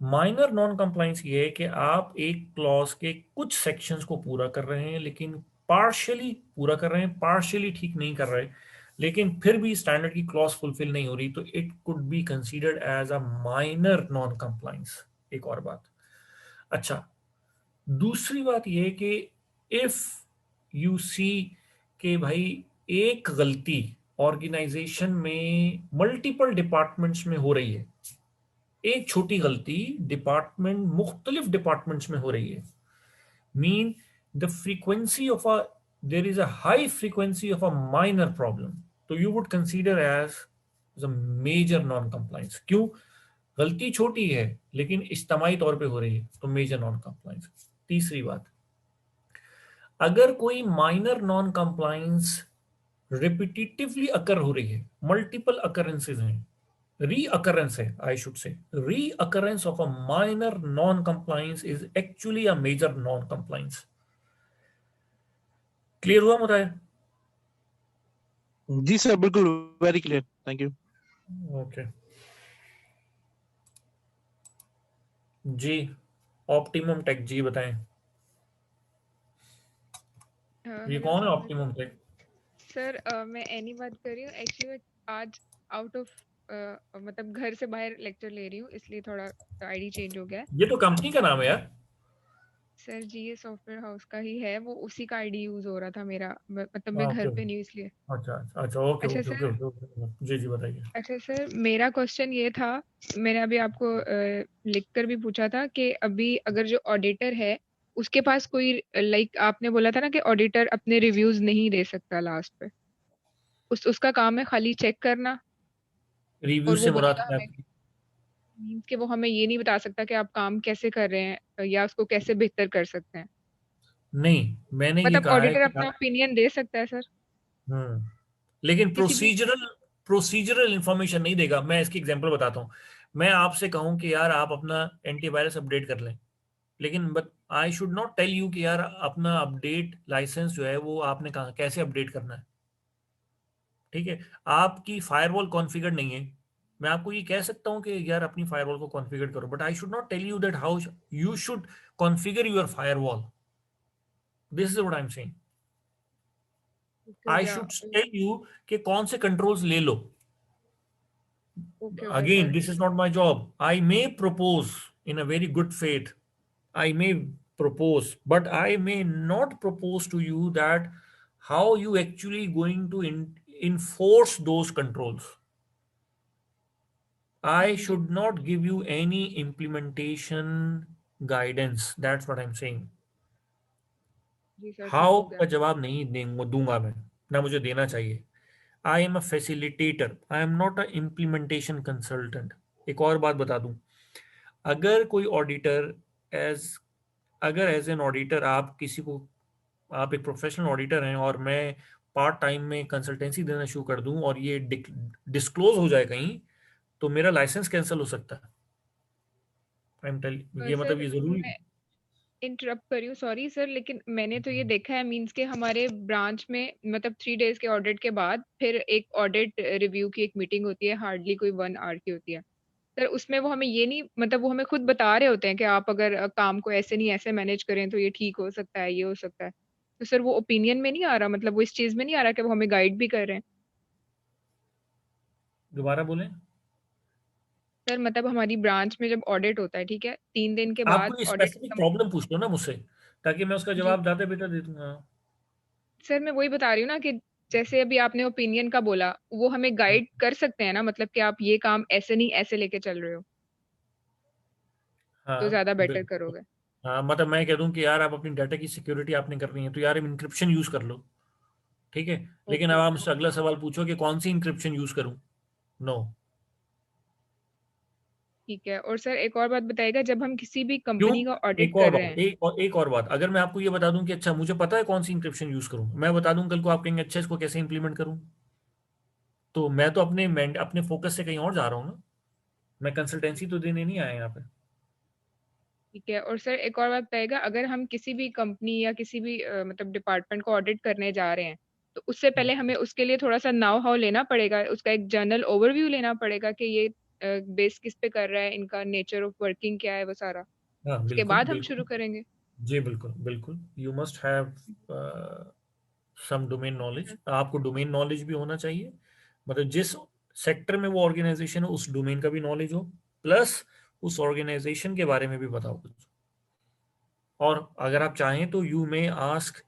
Minor non compliance ये है कि आप एक क्लॉज के कुछ सेक्शंस को पूरा कर रहे हैं लेकिन पार्शियली पूरा कर रहे हैं, पार्शियली ठीक नहीं कर रहे, लेकिन फिर भी स्टैंडर्ड की क्लॉज फुलफिल नहीं हो रही, तो it could be considered as a minor non compliance. एक और बात। अच्छा, दूसरी बात यह है कि इफ यू सी कि भाई एक गलती ऑर्गेनाइजेशन में मल्टीपल डिपार्टमेंट्स में हो रही है, एक छोटी गलती डिपार्टमेंट मुख्तलिफ डिपार्टमेंट्स में हो रही है, mean the frequency of a there is a high frequency of a minor problem, तो you would consider as major non compliance. क्यों? गलती छोटी है लेकिन इज्तमाही तौर पे हो रही है, तो मेजर नॉन कंप्लाइंस। तीसरी बात, अगर कोई माइनर नॉन कंप्लाइंस रिपीटिटिवली अकर हो रही है, मल्टीपल अकरेंसेज हैं, reoccurrence है, I should say reoccurrence of a minor non-compliance is actually a major non-compliance. Clear हुआ मुताहिर? जी सर, बिल्कुल, very clear, thank you. Okay जी, ऑप्टिमम टेक जी बताएं। ये हेलो कौन है सर। Optimum tech? सर मैं एनी बात कर रही हूँ। एक्चुअली आज आउट ऑफ मतलब घर से बाहर लेक्चर ले रही हूँ, इसलिए थोड़ा आईडी चेंज हो गया है। ये तो कंपनी का नाम है यार। सर जी ये सॉफ्टवेयर हाउस का ही है, वो उसी का आईडी यूज हो रहा था मेरा, मतलब मैं ओके, घर पे नहीं हूँ इसलिए। अच्छा अच्छा, ओके अच्छा ओके सर। ओके ओके, जी जी बताइए। अच्छा सर, मेरा क्वेश्चन ये था, मैंने अभी आपको लिख कर भी पूछा था कि अभी अगर जो ऑडिटर है उसके पास कोई, लाइक आपने बोला था ना कि ऑडिटर अपने रिव्यूज नहीं दे सकता लास्ट पे, उसका काम है खाली चेक करना, रिव्यू और वो से मुराद बोलेगा क्या हमें, है? मीन्स कि वो हमें ये नहीं बता सकता कि आप काम कैसे कर रहे हैं या उसको कैसे बेहतर कर सकते हैं। नहीं, मैंने ये मतलब कहा है ऑडिटर कि अपना ओपिनियन दे सकता है सर लेकिन किसी भी। प्रोसीजरल इंफॉर्मेशन नहीं देगा। मैं इसकी एग्जांपल बताता हूँ। मैं आपसे कहूँ कि यार आप अपना एंटीवायरस अपडेट कर लें, लेकिन but I should not tell you कि यार अपना अपडेट लाइसेंस जो है वो आपने कहा कैसे अपडेट करना है। ठीक है, आपकी फायरवॉल कॉन्फ़िगर नहीं है, मैं आपको ये कह सकता हूँ कि यार अपनी फायरवॉल को कॉन्फ़िगर करो, but I should not tell you that how you should configure your firewall. This is what I am saying. I या शुड टेल यू कि कौन से कंट्रोल्स ले लो। Okay okay Again, sir. this is not my job. I may propose in a very good faith. I may propose, but I may not propose to you that how you actually going to enforce those controls. I जी should not give you any implementation guidance. That's what I'm saying. जी sir, ठीक How हो का गया। जवाब नहीं दूंगा मैं, ना मुझे देना चाहिए। I am a facilitator, I am not a implementation consultant. एक और बात बता दूं, अगर कोई ऑडिटर अगर एज एन ऑडिटर आप किसी को, आप एक प्रोफेशनल ऑडिटर हैं और मैं पार्ट टाइम में कंसल्टेंसी देना शुरू कर दूं और ये डिस्क्लोज हो जाए कहीं, तो मेरा लाइसेंस कैंसिल हो सकता है। आई एम टेल, ये मतलब सर ये जरूरी। मैं इंटरप्ट कर रही हूँ, सॉरी सर, लेकिन मैंने तो ये देखा है, मींस के हमारे ब्रांच में मतलब 3 days के ऑडिट के बाद फिर एक ऑडिट रिव्यू की एक मीटिंग होती है, हार्डली कोई 1 hour की होती है सर। उसमें वो हमें ये नहीं, मतलब वो हमें खुद बता रहे होते हैं कि आप अगर काम को ऐसे नहीं ऐसे मैनेज करें तो ये ठीक हो सकता है, ये हो सकता है। तो सर वो ओपिनियन में नहीं आ रहा, मतलब वो इस चीज में नहीं आ रहा कि वो हमें गाइड भी कर रहे हैं। दोबारा बोलें। सर मतलब हमारी ब्रांच में जब ऑडिट होता है, ठीक है, 3 दिन के आप बाद कोई ऑडिट स्पेसिफिक खत्म। प्रॉब्लम पूछ लो ना मुझसे, ताकि मैं उसका जी जवाब जाते बेटा दे दूंगा। सर मैं वही बता रही हूँ ना कि जैसे अभी आपने ओपिनियन का बोला, वो हमें गाइड कर सकते हैं ना, मतलब कि आप ये काम ऐसे नहीं ऐसे लेके चल रहे हो तो हाँ ज्यादा बेटर बिल्कुल। करोगे। हाँ मतलब मैं कह दूं कि यार आप अपनी डाटा की सिक्योरिटी आपने करनी है तो यार इंक्रिप्शन यूज कर लो, ठीक है। लेकिन अब ओके आप ओके मुझसे अगला सवाल पूछो कि कौन सी इंक्रिप्शन यूज करूं। नो। ठीक है। और सर एक और बात बताइएगा, जब हम किसी भी क्यों? कंपनी का ऑडिट एक और कर रहे बात, हैं। एक और बात, अगर मैं आपको ये बता दूं कि अच्छा मुझे पता है कौन सी इंक्रिप्शन यूज करूं, मैं बता दूं, कल को आप कहेंगे अच्छा इसको कैसे इंप्लीमेंट करूं, तो मैं तो अपने फोकस से कहीं और जा रहा हूं ना। मैं कंसल्टेंसी तो देने नहीं आया यहाँ पे। ठीक है। और सर एक और बात बताइएगा, अगर हम किसी भी कंपनी या किसी भी मतलब डिपार्टमेंट को ऑडिट करने जा रहे हैं, तो उससे पहले हमें उसके लिए थोड़ा सा नाउ हाउ लेना पड़ेगा, उसका एक जनरल ओवरव्यू लेना पड़ेगा कि ये बेस किस पे कर रहा है, इनका नेचर ऑफ वर्किंग क्या है, वो सारा हाँ उसके बिल्कुल बाद हम बिल्कुल। शुरू करेंगे। जी बिल्कुल बिल्कुल, you must have some domain knowledge, आपको डोमेन नॉलेज भी होना चाहिए, मतलब जिस सेक्टर में वो ऑर्गेनाइजेशन है उस डोमेन का भी नॉलेज हो, प्लस उस ऑर्गेनाइजेशन के बारे में भी बताओ कुछ। और अगर आप चाहें तो you may ask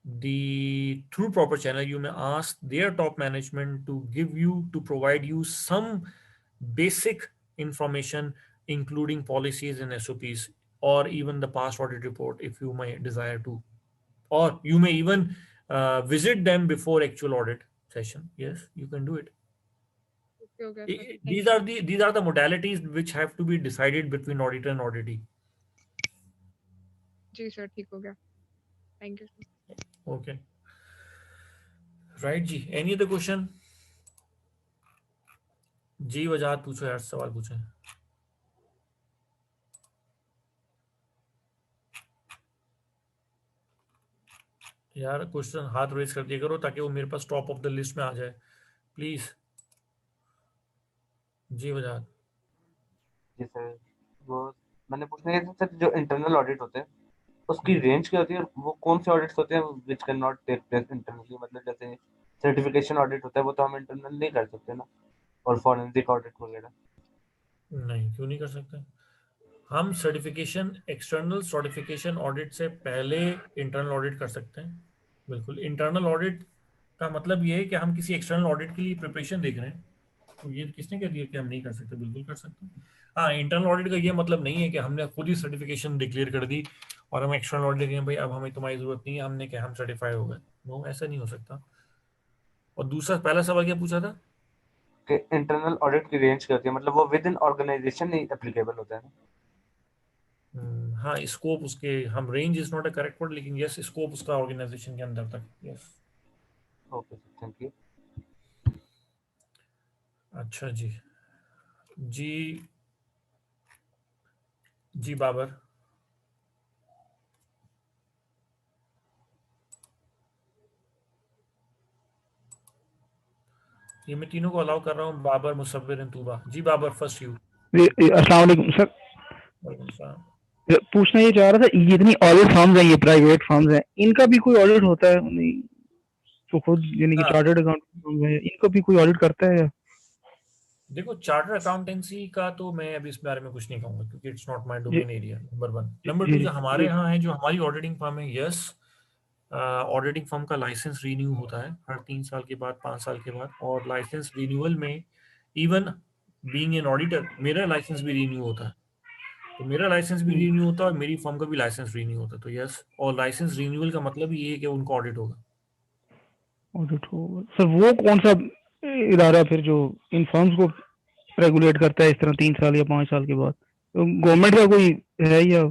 through proper channel you may ask their top management to provide you some basic information, including policies and SOPs, or even the past audit report if you may desire to, or you may even visit them before actual audit session. Yes, you can do it. Okay हो गया sir, thank These you. are the modalities which have to be decided between auditor and auditee. जी sir ठीक हो गया, thank you sir. Okay, right जी, any other question? जी वजाहत पूछो यार, सवाल पूछे। यार क्वेश्चन हाथ रेज कर दिया करो ताकि वो मेरे पास टॉप ऑफ द लिस्ट में आ जाए, please. Ji Wajahat. Ji sir, वो मैंने पूछना है सर, जो इंटरनल ऑडिट होते हैं उसकी रेंज क्या होती है, वो कौन से ऑडिट्स होते हैं which can not take place internally, मतलब जैसे सर्टिफिकेशन ऑडिट होता है वो तो हम इंटरनल नहीं कर सकते ना, और फॉरेंसिक ऑडिट वगैरह। नहीं, क्यों नहीं कर सकते? हम सर्टिफिकेशन, एक्सटर्नल सर्टिफिकेशन ऑडिट से पहले इंटरनल ऑडिट कर सकते हैं। बिल्कुल, इंटरनल ऑडिट का मतलब ये है कि हम किसी एक्सटर्नल ऑडिट के लिए प्रिपरेशन देख रहे हैं, तो ये किसने कह दिया कि हम नहीं कर सकते? बिल्कुल कर सकते हैं। हाँ, इंटरनल ऑडिट का ये मतलब नहीं है कि हमने खुद ही सर्टिफिकेशन डिक्लेयर कर दी और हम एक्सटर्नल ऑडिट कहें भाई अब हमें तुम्हारी जरूरत नहीं है, हमने क्या हम सर्टिफाई हो गए। नो, ऐसा नहीं हो सकता। और दूसरा, पहला सवाल क्या पूछा था? कि इंटरनल ऑडिट की रेंज क्या होती है, मतलब वो विद इन ऑर्गेनाइजेशन नहीं एप्लीकेबल होता है ना। हाँ, स्कोप उसके, हम range is not a correct word, लेकिन यस स्कोप उसका ऑर्गेनाइजेशन के अंदर तक, yes. Okay sir, thank you. अच्छा जी। जी जी बाबर। ये मैं तीनों को अलाउ कर रहा हूँ, बाबर, मुसव्विर एंड तूबा। जी बाबर, फर्स्ट यू। अस्सलाम वालेकुम सर। वालेकुम सलाम। पूछना ये चाह रहा था, ये जितनी ऑडिट फर्म्स हैं, ये प्राइवेट फर्म्स हैं, इनका भी कोई ऑडिट होता है? नहीं तो खुद यानी कि हाँ चार्टर्ड अकाउंटेंट है, इनको भी कोई ऑडिट करता है या? देखो, चार्टर अकाउंटेंसी का तो मैं अभी इस बारे में कुछ नहीं कहूंगा क्योंकि इट्स नॉट माय जी डोमेन एरिया, नंबर वन। जी नंबर टू, जी जो हमारे जी यहाँ है, जो हमारी ऑडिटिंग फर्म है, यस, ऑडिटिंग फर्म का लाइसेंस रीन्यू होता है हर 3 साल के बाद, 5 साल के बाद, और लाइसेंस रिन्यूअल में इवन बीइंग एन ऑडिटर मेरा लाइसेंस भी रीन्यू होता है। तो मेरा लाइसेंस भी रीन्यू होता है और मेरी फर्म का भी लाइसेंस रीन्यू होता है, तो यस, और लाइसेंस रिन्यूअल का मतलब ये है कि उनका ऑडिट होगा। ऑडिट होगा सर। वो कौन सा इदारा फिर जो इन फर्म्स को रेगुलेट करता है इस तरह 3 साल या 5 साल के बाद? गवर्नमेंट का कोई है या?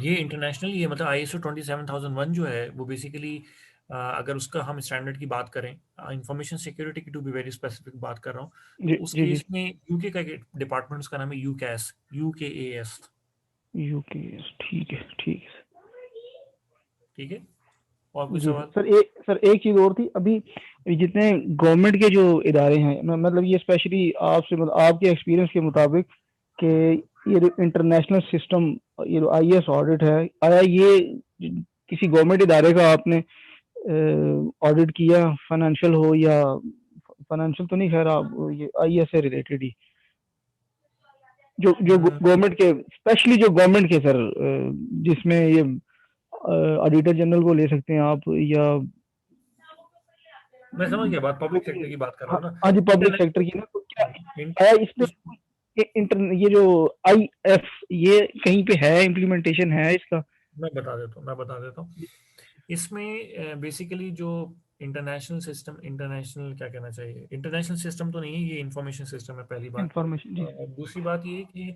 ये इंटरनेशनल ही है, मतलब ISO 27001 जो है वो बेसिकली अगर उसका हम स्टैंडर्ड की बात करें, इंफॉर्मेशन सिक्योरिटी की टू बी वेरी स्पेसिफिक बात कर रहा हूँ, जी तो उस जी जी। केस में यूके का डिपार्टमेंट, उसका नाम है यूकैस, UKAS। यूकेएस, ठीक है ठीक है ठीक है, और कोई जी सवाल? सर एक चीज और थी। अभी जितने गवर्नमेंट के जो इदारे हैं, मतलब ये स्पेशली आपसे, मतलब आपके एक्सपीरियंस के मुताबिक कि ये इंटरनेशनल सिस्टम, ये जो IAS ऑडिट है, आया ये किसी गवर्नमेंट इदारे का आपने ऑडिट किया, फाइनेंशियल हो या फाइनेंशियल तो नहीं, खैर आप ये IAS से रिलेटेड ही, जो गवर्नमेंट के, स्पेशली जो गवर्नमेंट के सर, जिसमें ये ऑडिटर जनरल को ले सकते हैं आप, या मैं समझ गया बात, पब्लिक सेक्टर की बात कर रहा हूँ ना। हाँ जी, पब्लिक सेक्टर की ना, तो क्या आया इसमें ये जो IF, ये कहीं पे है, इम्प्लीमेंटेशन है इसका? मैं बता देता हूँ। इसमें बेसिकली जो इंटरनेशनल सिस्टम, इंटरनेशनल क्या कहना चाहिए, इंटरनेशनल सिस्टम तो नहीं है, ये इंफॉर्मेशन सिस्टम है, पहली बात। इंफॉर्मेशन जी। दूसरी बात ये कि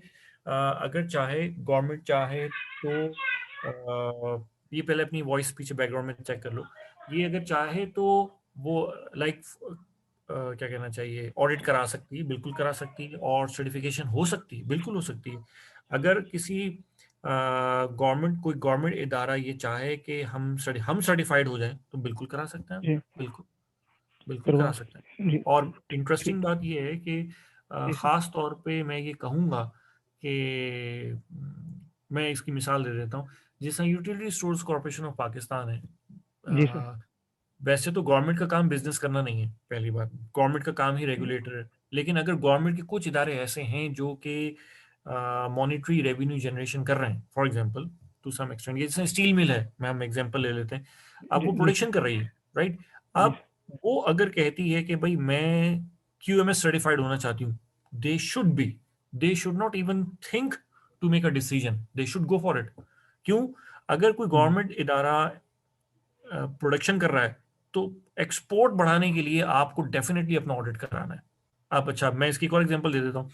अगर चाहे गवर्नमेंट चाहे तो ये पहले अपनी वॉइस पीछे बैकग्राउंड में चेक कर लो। ये अगर चाहे तो वो लाइक क्या कहना चाहिए, ऑडिट करा सकती है, बिल्कुल करा सकती है, और सर्टिफिकेशन हो सकती है, बिल्कुल हो सकती है। अगर किसी गवर्नमेंट, कोई गवर्नमेंट इदारा ये चाहे कि हम सर्टिफाइड हो जाएं, तो बिल्कुल करा सकते हैं, जी बिल्कुल करा सकते हैं। जी और ठीक इंटरेस्टिंग बात ये है कि जी सर। ख़ास तौर पे मैं ये कहूँगा कि मैं इसकी मिसाल दे देता हूँ, जिस तरह utility stores corporation of Pakistan है। जी सर। वैसे तो गवर्नमेंट का काम बिजनेस करना नहीं है, पहली बात, गवर्नमेंट का काम ही रेगुलेटर है। लेकिन अगर गवर्नमेंट के कुछ इदारे ऐसे हैं जो कि मॉनिटरी रेवेन्यू जनरेशन कर रहे हैं, for example to some extent, जैसे स्टील मिल है, मैं हम एग्जांपल ले लेते हैं, अब वो जी प्रोडक्शन कर रही है, राइट? जी अब वो अगर कहती है कि भाई मैं QMS सर्टिफाइड होना चाहती हूँ, they should not even think to make a decision, they should go for it. क्यों? अगर कोई गवर्नमेंट इदारा प्रोडक्शन कर रहा है, तो एक्सपोर्ट बढ़ाने के लिए आपको डेफिनेटली अपना ऑडिट कराना है। आप, अच्छा मैं इसकी एक और एग्जांपल दे देता हूँ।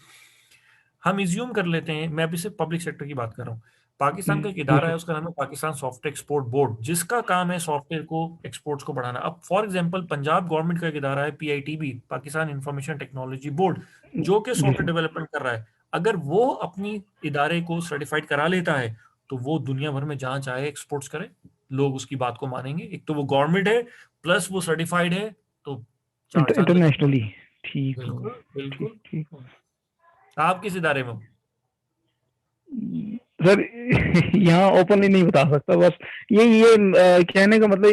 हम इज्यूम कर लेते हैं, मैं अभी सिर्फ पब्लिक सेक्टर की बात कर रहा हूँ, पाकिस्तान का एक जी इदारा है, सर। उसका नाम है पाकिस्तान सॉफ्टवेयर एक्सपोर्ट बोर्ड, जिसका काम है सॉफ्टवेयर को, एक्सपोर्ट्स को बढ़ाना। अब फॉर एग्जांपल पंजाब गवर्नमेंट का एक इदारा है PITB, Pakistan information technology board, जो कि जी सॉफ्टवेयर सर। डेवलपमेंट कर रहा है। अगर वो अपनी इदारे को सर्टिफाइड करा लेता है, तो वो दुनिया भर में जहां चाहे एक्सपोर्ट्स करे, लोग उसकी बात को मानेंगे। एक तो वो गवर्नमेंट है, प्लस वो सर्टिफाइड है, तो चार चांद लगे। इंटरनेशनली ठीक हो। बिल्कुल ठीक बिल्कुल। ठीक आप किस इदारे में हो? सर, यहाँ ओपनली नहीं बता सकता, बस ये कहने का मतलब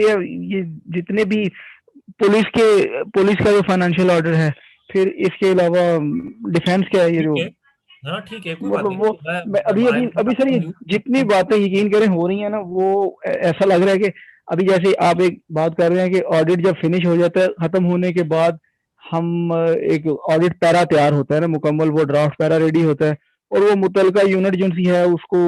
ये जितने भी पुलिस का जो फाइनेंशियल ऑर्डर है, फिर इसके अलावा डिफेंस का है, ये ठीक जो है, हाँ ठीक है, कोई बात मतलब नहीं। वो, मैं अभी आई अभी एम अभी सर, ये जितनी बातें यकीन करें हो रही हैं ना, वो ऐसा लग रहा है कि अभी जैसे आप एक बात कर रहे हैं कि ऑडिट जब फिनिश हो जाता है, खत्म होने के बाद हम एक ऑडिट पैरा तैयार होता है ना, मुकम्मल वो ड्राफ्ट पैरा रेडी होता है, और वो मुतलका यूनिट जो सी है उसको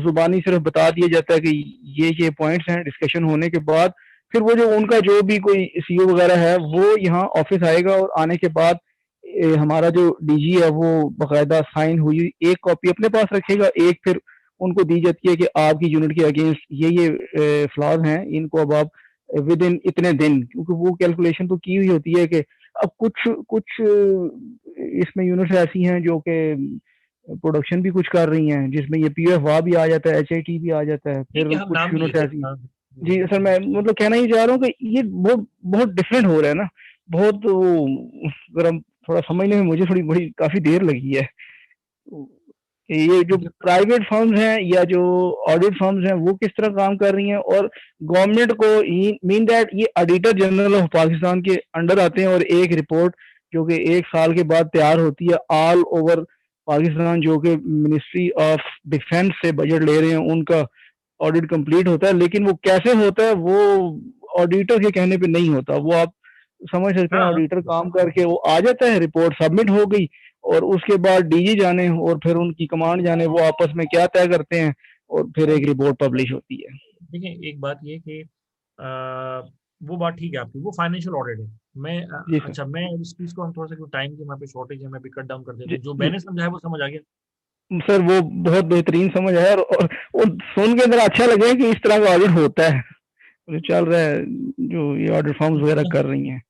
जुबानी सिर्फ बता दिया जाता है कि ये पॉइंट्स हैं। डिस्कशन होने के बाद फिर वो जो उनका जो भी कोई CEO वगैरह है, वो यहाँ ऑफिस आएगा, और आने के बाद हमारा जो DG है वो बाकायदा साइन हुई एक कॉपी अपने पास रखेगा, एक फिर उनको दी जाती है कि आपकी यूनिट के अगेंस्ट ये फ्लॉज हैं, इनको अब आप विद इन इतने दिन, क्योंकि वो कैलकुलेशन तो की हुई होती है कि अब कुछ इसमें यूनिट्स ऐसी हैं जो कि प्रोडक्शन भी कुछ कर रही हैं, जिसमें ये PFA भी आ जाता है, HIT भी आ जाता है, ठीक फिर है, हम कुछ नाम नहीं यूनिट्स लेते, ऐसी। हाँ। जी सर, मैं मतलब कहना ही चाह रहा हूँ कि ये बहुत डिफरेंट हो रहा है ना, बहुत अगर हम थोड़ा समझने में मुझे थोड़ी बड़ी काफी देर लगी है। ये जो प्राइवेट फर्म्स हैं या जो ऑडिट फर्म्स हैं, वो किस तरह काम कर रही हैं, और गवर्नमेंट को मीन दैट ये ऑडिटर जनरल ऑफ पाकिस्तान के अंडर आते हैं, और एक रिपोर्ट जो कि 1 साल के बाद तैयार होती है ऑल ओवर पाकिस्तान, जो कि मिनिस्ट्री ऑफ डिफेंस से बजट ले रहे हैं, उनका ऑडिट कंप्लीट होता है। लेकिन वो कैसे होता है, वो ऑडिटर के कहने पे नहीं होता। वो आप समझ सकते हैं, हाँ, ऑडिटर काम करके वो आ जाता है, रिपोर्ट सबमिट हो गई, और उसके बाद DG जाने और फिर उनकी कमांड जाने वो आपस में क्या तय करते हैं, और फिर एक रिपोर्ट पब्लिश होती है। देखिए एक बात ये कि वो बात ठीक है आपकी, वो फाइनेंशियल ऑडिट है। मैं जी सर। अच्छा, मैं इस चीज को हम थोड़ा सा टाइम की वहाँ पे शॉर्टेज है, मैं भी कट डाउन कर देता जी हूँ। जो जी मैंने समझाया वो समझ आ गया? सर, वो बहुत बेहतरीन समझ आया, और सुन के अंदर अच्छा लगे कि इस तरह का ऑडिट होता है, जो चल रहा है, जो ये ऑडिट फॉर्म्स वगैरह कर रही हैं।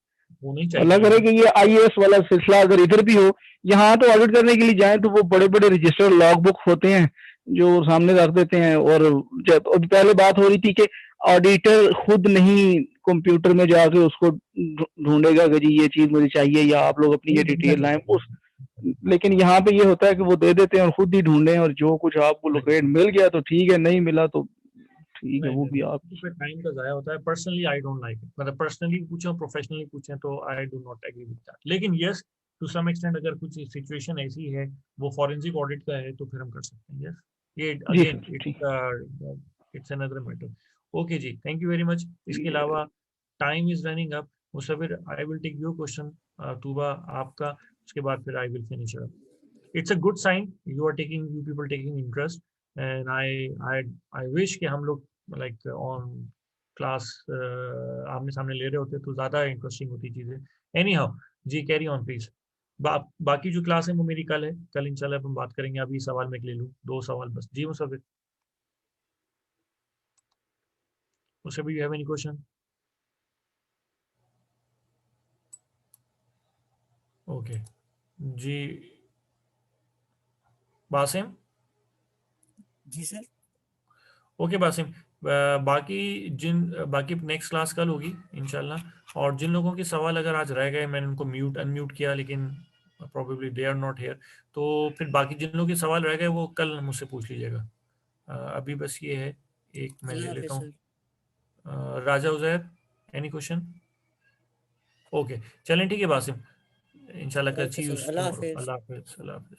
होना ही अल्लाह चाहिए। करे कि ये आईएएस वाला सिलसिला अगर इधर भी हो। यहाँ तो ऑडिट करने के लिए जाएं तो वो बड़े बड़े रजिस्टर लॉग बुक होते हैं जो सामने रख देते हैं, और जब अभी पहले बात हो रही थी कि ऑडिटर खुद नहीं कंप्यूटर में जाके उसको ढूंढेगा कि जी ये चीज मुझे चाहिए या आप लोग अपनी वो ये दुनिया डिटेल कर लाएं सकते उस, लेकिन यहाँ पे ये होता है कि वो दे देते हैं और खुद ही ढूंढें, और जो कुछ आपको हैं। लोकेट मिल गया तो ठीक है, नहीं मिला तो ठीक है, नहीं वो नहीं भी नहीं, आपकी। पे टाइम का जाया होता है। Personally I don't like it, मतलब पर्सनली पूछें प्रोफेशनली पूछें तो I do not agree with that. लेकिन यस, टू सम एक्सटेंट अगर कुछ सिचुएशन ऐसी है वो फॉरेंसिक ऑडिट का है तो फिर हम कर सकते हैं। यस, ये जी अगेन सर, ठीक। It's another matter. ओके जी, थैंक यू वेरी मच। इसके अलावा time is running up. Musawir, I will take your question. Tooba आपका, उसके बाद फिर I will finish up. It's a good sign. You people taking interest, and I wish कि हम लोग like on class आमने सामने ले रहे होते तो ज्यादा इंटरेस्टिंग होती चीजें। Anyhow, जी कैरी ऑन प्लीज। बाकी जो क्लास है वो मेरी कल है, कल इंशाल्लाह हम बात करेंगे। अभी सवाल मैं ले लूँ, 2 सवाल बस। जी Musawir, Musawir, you have any question? Okay, जी बासिम। जी सर। ओके बासिम, बाकी नेक्स्ट क्लास कल होगी इंशाल्लाह। और जिन लोगों के सवाल अगर आज रह गए, मैंने उनको अनम्यूट किया, लेकिन probably they are not here, तो फिर बाकी जिन लोगों के सवाल रह गए वो कल मुझसे पूछ लीजिएगा। अभी बस ये है, एक मैं ले अल्लाह लेता हाफिज हूँ। Sir. Raja Uzair, any question? Okay, चलें ठीक है बासिम, इंशाल्लाह कल ओके सी यू सर, अल्लाह टुमारो। हाफिज। अल्लाह हाफिज, अल्लाह हाफिज।